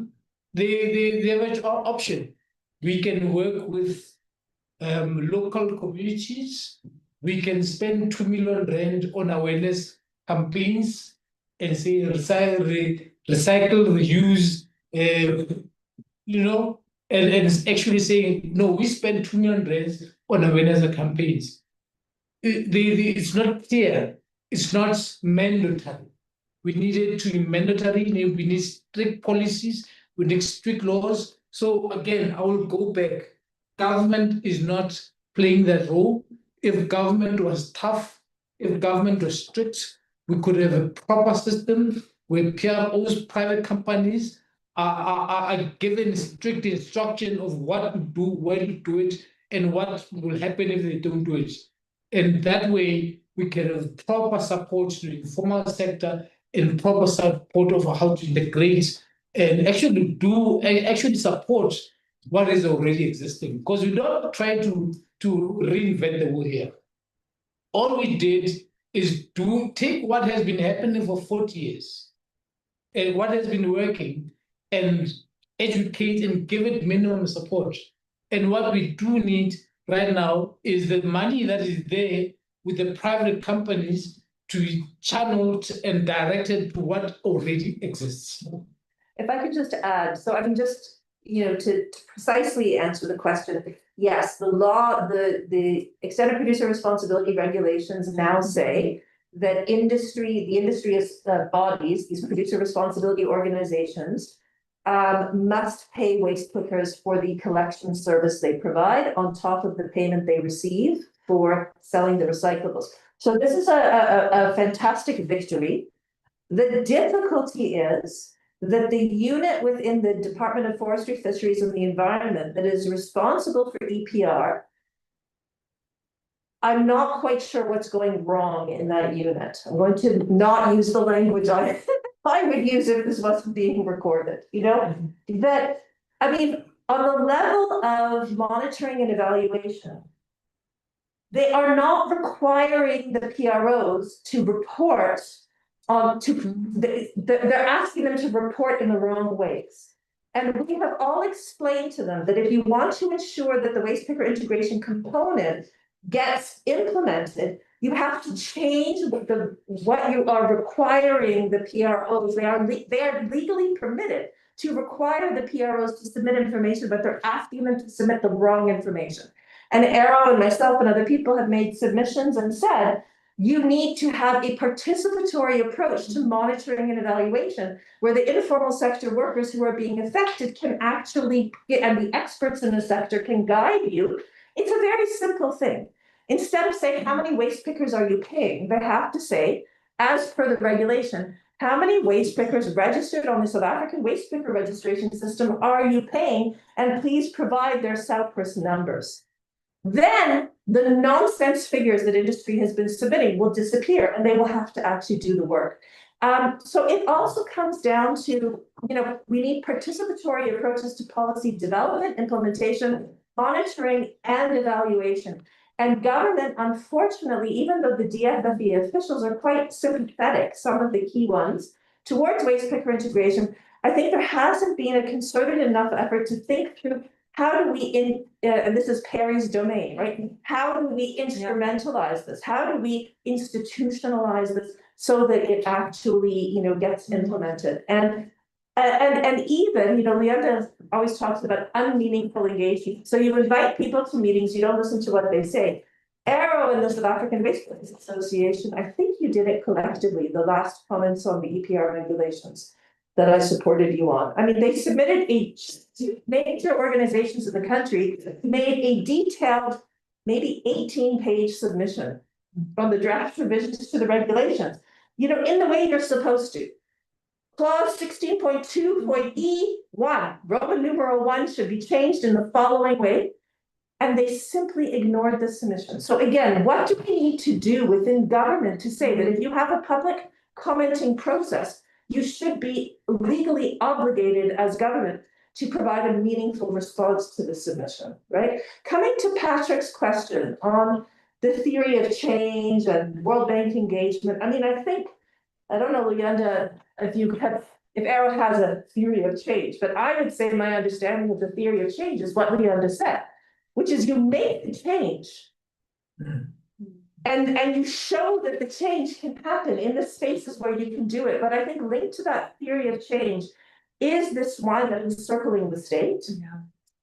they have an option. We can work with local communities. We can spend 2 million rand on awareness campaigns and say recycle, reuse, and actually saying, no, we spend 2 million rands on awareness campaigns. It's not clear. It's not mandatory. We need it to be mandatory. We need strict policies. We need strict laws. So again, I will go back. Government is not playing that role. If government was tough, if government was strict, we could have a proper system where PROs, private companies, are given strict instruction of what to do, where to do it, and what will happen if they don't do it. And that way, we can have proper support to the informal sector and proper support of how to integrate and actually support what is already existing. Because we don't try to reinvent the wheel here. All we did is take what has been happening for 40 years and what has been working and educate and give it minimum support. And what we do need right now is the money that is there with the private companies to be channeled and directed to what already exists. If I could just add, so I mean, just, to precisely answer the question, yes, the law, the extended producer responsibility regulations now say that the industry bodies, these producer responsibility organizations, must pay waste pickers for the collection service they provide on top of the payment they receive for selling the recyclables. So this is a fantastic victory. The difficulty is that the unit within the Department of Forestry, Fisheries and the Environment that is responsible for EPR, I'm not quite sure what's going wrong in that unit. I'm going to not use the language I would use if this wasn't being recorded, that, I mean, on the level of monitoring and evaluation, they are not requiring the PROs to report they're asking them to report in the wrong ways. And we have all explained to them that if you want to ensure that the waste picker integration component gets implemented, you have to change what you are requiring the PROs. They are legally permitted to require the PROs to submit information, but they're asking them to submit the wrong information. And ARO and myself and other people have made submissions and said, you need to have a participatory approach to monitoring and evaluation, where the informal sector workers who are being affected can actually, and the experts in the sector can guide you. It's a very simple thing. Instead of saying, how many waste pickers are you paying? They have to say, as per the regulation, how many waste pickers registered on the South African waste picker registration system are you paying? And please provide their SALPRIS numbers. Then the nonsense figures that industry has been submitting will disappear and they will have to actually do the work. So it also comes down to, we need participatory approaches to policy development, implementation, monitoring, and evaluation. And government, unfortunately, even though the DFFE officials are quite sympathetic, some of the key ones, towards waste picker integration, I think there hasn't been a concerted enough effort to think through how do we and this is Perry's domain, right? How do we instrumentalize this? How do we institutionalize this so that it actually, gets implemented? And even, Leanda always talks about unmeaningful engagement. So you invite people to meetings, you don't listen to what they say. ARO and the South African Baseball Association, I think you did it collectively, the last comments on the EPR regulations that I supported you on. I mean, they submitted major organizations in the country made a detailed, maybe 18-page submission from the draft revisions to the regulations, in the way you're supposed to. Clause 16.2.E1, Roman numeral 1 should be changed in the following way. And they simply ignored the submission. So again, what do we need to do within government to say that if you have a public commenting process, you should be legally obligated as government to provide a meaningful response to the submission, right? Coming to Patrick's question on the theory of change and World Bank engagement, I mean, I don't know, Leanda, if ARO has a theory of change, but I would say my understanding of the theory of change is what Leanda said, which is you make the change and you show that the change can happen in the spaces where you can do it. But I think linked to that theory of change is this one that is circling the state,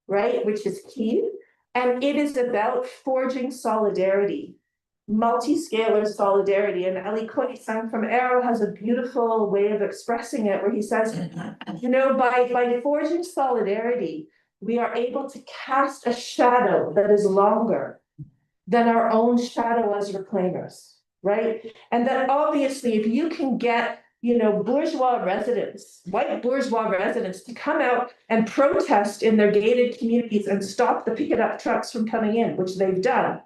right, which is key. And it is about forging solidarity, multi-scalar solidarity. And Ali Kodi-san from ARO has a beautiful way of expressing it where he says, by forging solidarity, we are able to cast a shadow that is longer than our own shadow as reclaimers, right? And that obviously, if you can get, bourgeois residents, white bourgeois residents to come out and protest in their gated communities and stop the picket up trucks from coming in, which they've done,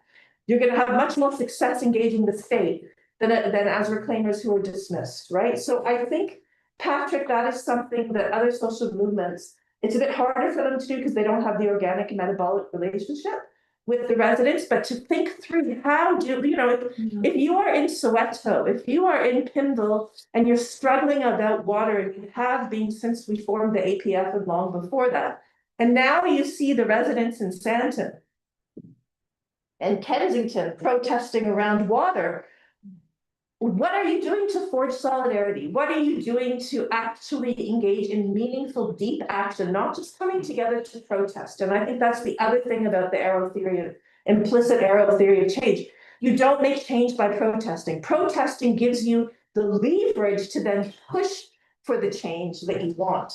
you're going to have much more success engaging the state than as reclaimers who are dismissed, right? So I think, Patrick, that is something that other social movements, it's a bit harder for them to do because they don't have the organic and metabolic relationship with the residents, but to think through how do, if you are in Soweto, if you are in Pimville and you're struggling about water, and you have been since we formed the APF and long before that, and now you see the residents in Sandton and Kensington protesting around water, what are you doing to forge solidarity? What are you doing to actually engage in meaningful, deep action, not just coming together to protest? And I think that's the other thing about the implicit ARO theory of change. You don't make change by protesting. Protesting gives you the leverage to then push for the change that you want.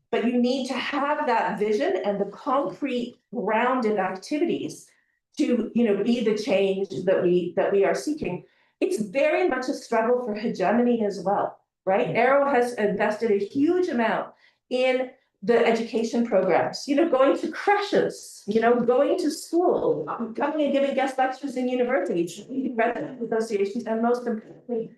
But you need to have that vision and the concrete grounded activities to, be the change that we are seeking. It's very much a struggle for hegemony as well, right? ARO has invested a huge amount in the education programs, going to creches, going to school, coming and giving guest lectures in universities, resident associations, and most importantly,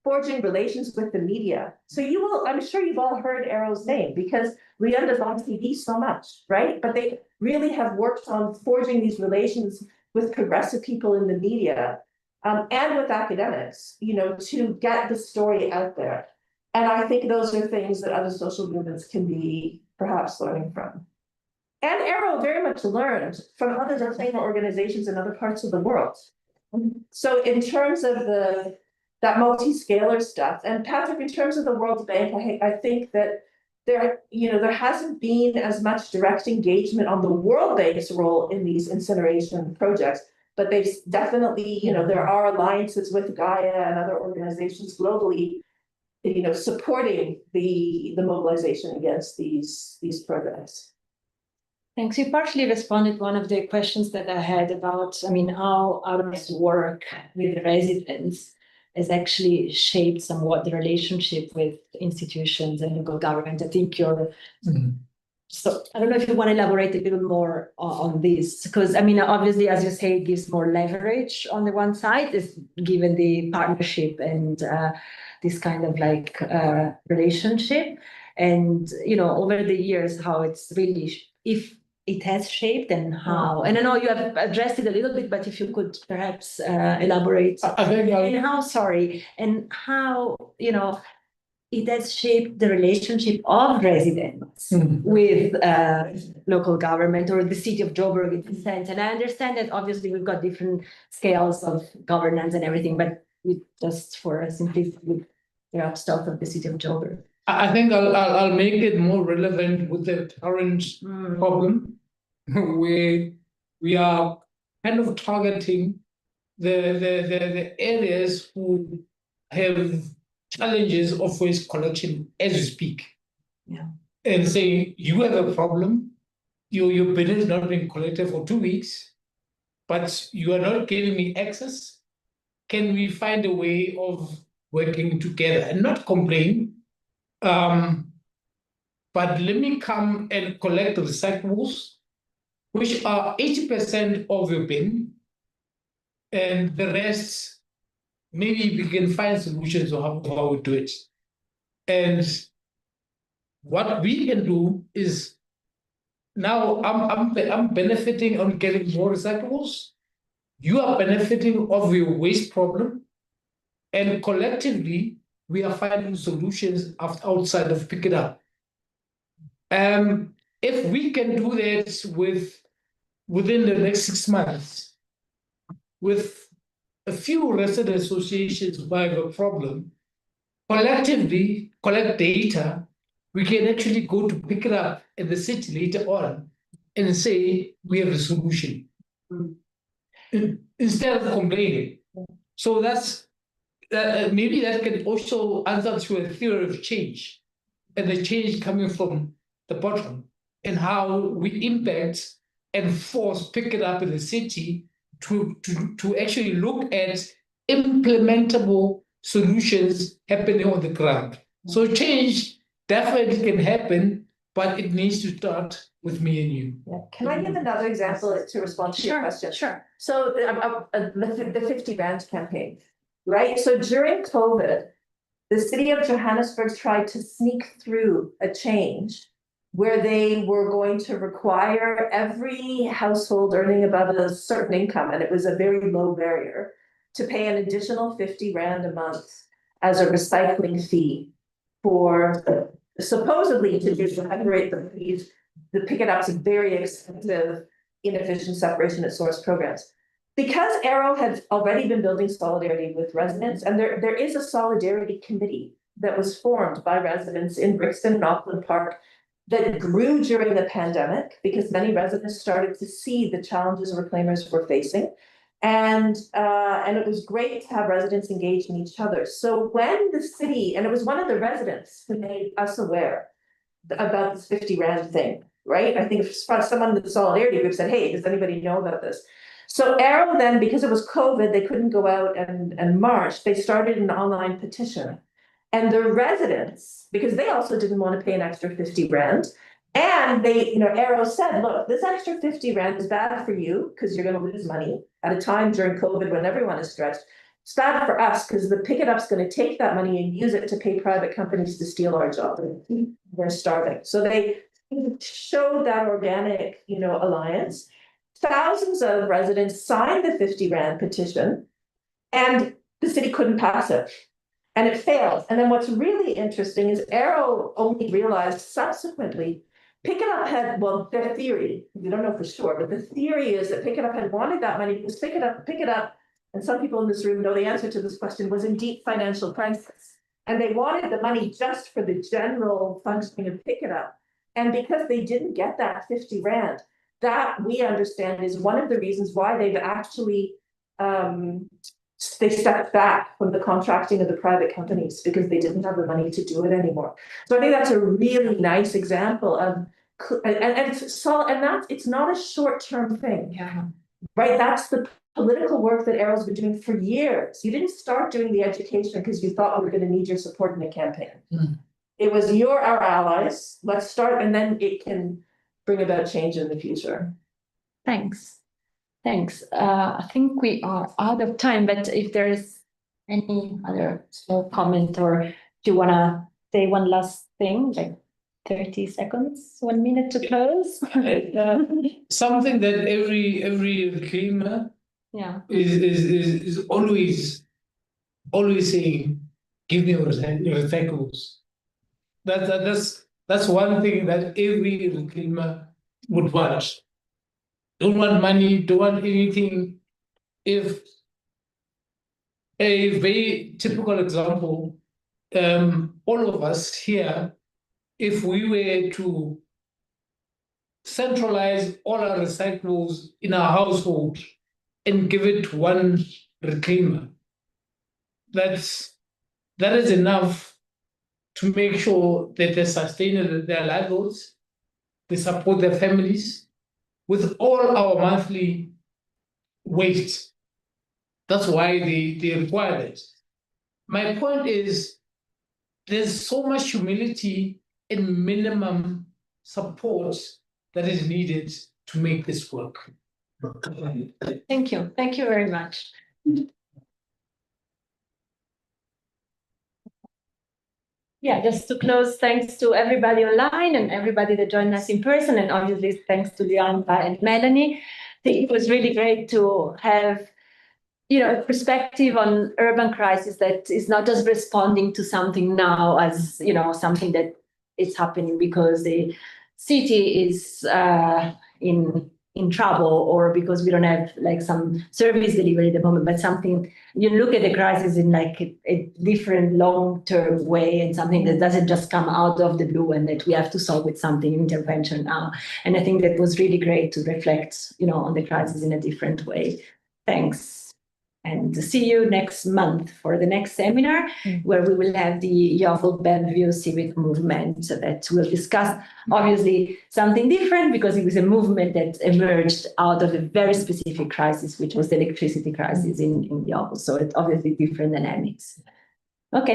forging relations with the media. So I'm sure you've all heard ARO's name because Leanda's on TV so much, right? But they really have worked on forging these relations with progressive people in the media. And with academics, to get the story out there. And I think those are things that other social movements can be perhaps learning from. And ARO very much learned from other reclaimer organizations in other parts of the world. So in terms of that multi-scalar stuff, and Patrick, in terms of the World Bank, I think that there hasn't been as much direct engagement on the World Bank's role in these incineration projects. But they've definitely, there are alliances with Gaia and other organizations globally, supporting the mobilization against these programs. Thanks. You partially responded to one of the questions that I had about, how ARO's work with residents has actually shaped somewhat the relationship with institutions and local government. I think you're. So I don't know if you want to elaborate a little more on this, because obviously, as you say, it gives more leverage on the one side, is given the partnership and this kind of relationship, and over the years how it's really, if it has shaped and how. And I know you have addressed it a little bit, but if you could perhaps elaborate. I think and how it has shaped the relationship of residents with local government or the city of Joburg in a sense. And I understand that obviously we've got different scales of governance and everything, but just for simplicity, stuff of the city of Joburg. I think I'll make it more relevant with the current problem, where we are kind of targeting the areas who have challenges of waste collection as we speak. Yeah. And say, you have a problem, your bin is not being collected for 2 weeks, but you are not giving me access. Can we find a way of working together and not complain? But let me come and collect the recyclables, which are 80% of your bin, and the rest, maybe we can find solutions of how we do it. And what we can do is, now I'm benefiting on getting more recyclables. You are benefiting of your waste problem, and collectively we are finding solutions outside of pick it up. If we can do that within the next 6 months, with a few resident associations who have a problem, collectively collect data, we can actually go to pick it up in the city later on and say, we have a solution. Instead of complaining. So that's maybe that can also answer to a theory of change, and the change coming from the bottom, and how we impact and force pick it up in the city to actually look at implementable solutions happening on the ground. So change definitely can happen, but it needs to start with me and you. Yeah. Can I give another example to respond to your question? Sure. So the 50 Rand campaign, right? So during COVID, the city of Johannesburg tried to sneak through a change where they were going to require every household earning above a certain income, and it was a very low barrier, to pay an additional 50 Rand a month as a recycling fee for supposedly to separate the pick it up's very expensive, inefficient separation at source programs. Because ARO had already been building solidarity with residents, and there is a solidarity committee that was formed by residents in Brixton and Auckland Park that grew during the pandemic because many residents started to see the challenges reclaimers were facing. And it was great to have residents engage in each other. So when the city, and it was one of the residents who made us aware about this 50 Rand thing, right? I think someone in the solidarity group said, hey, does anybody know about this? So ARO then, because it was COVID, they couldn't go out and march. They started an online petition. And the residents, because they also didn't want to pay an extra 50 Rand, and they, ARO said, look, this extra 50 Rand is bad for you because you're going to lose money at a time during COVID when everyone is stretched. It's bad for us because the pick it up's going to take that money and use it to pay private companies to steal our job. They're starving. So they showed that organic, alliance. Thousands of residents signed the 50 Rand petition, and the city couldn't pass it. And it failed. And then what's really interesting is ARO only realized subsequently, Pick It Up had, well, their theory, we don't know for sure, but the theory is that Pick It Up had wanted that money because Pick It Up, and some people in this room know the answer to this question, was in deep financial crisis. And they wanted the money just for the general functioning of Pick It Up. And because they didn't get that 50 Rand, that we understand is one of the reasons why they've actually they stepped back from the contracting of the private companies because they didn't have the money to do it anymore. So I think that's a really nice example of, it's not a short-term thing. Yeah. Right? That's the political work that ARO's been doing for years. You didn't start doing the education because you thought we were going to need your support in a campaign. It was you're our allies. Let's start, and then it can bring about change in the future. Thanks. I think we are out of time, but if there's any other small comment, or do you want to say one last thing, like 30 seconds, 1 minute to close? Something that every reclaimer is always saying, give me your recyclables. That's one thing that every reclaimer would want. Don't want money, don't want anything. If a very typical example, all of us here, if we were to centralize all our recyclables in our household and give it to one reclaimer, that is enough to make sure that they sustain their livelihoods, they support their families with all our monthly waste. That's why they require it. My point is there's so much humility and minimum support that is needed to make this work. Thank you. Thank you very much. Yeah, just to close, thanks to everybody online and everybody that joined us in person, and obviously thanks to Leonta and Melanie. I think it was really great to have, a perspective on urban crisis that is not just responding to something now as, something that is happening because the city is in trouble or because we don't have like some service delivery at the moment, but something you look at the crisis in like a different long-term way and something that doesn't just come out of the blue and that we have to solve with something intervention now. And I think that was really great to reflect, on the crisis in a different way. Thanks. And see you next month for the next seminar, where we will have the Yeovil Bellevue Civic Movement that will discuss, obviously, something different because it was a movement that emerged out of a very specific crisis, which was the electricity crisis in Yeovil. So it's obviously different dynamics.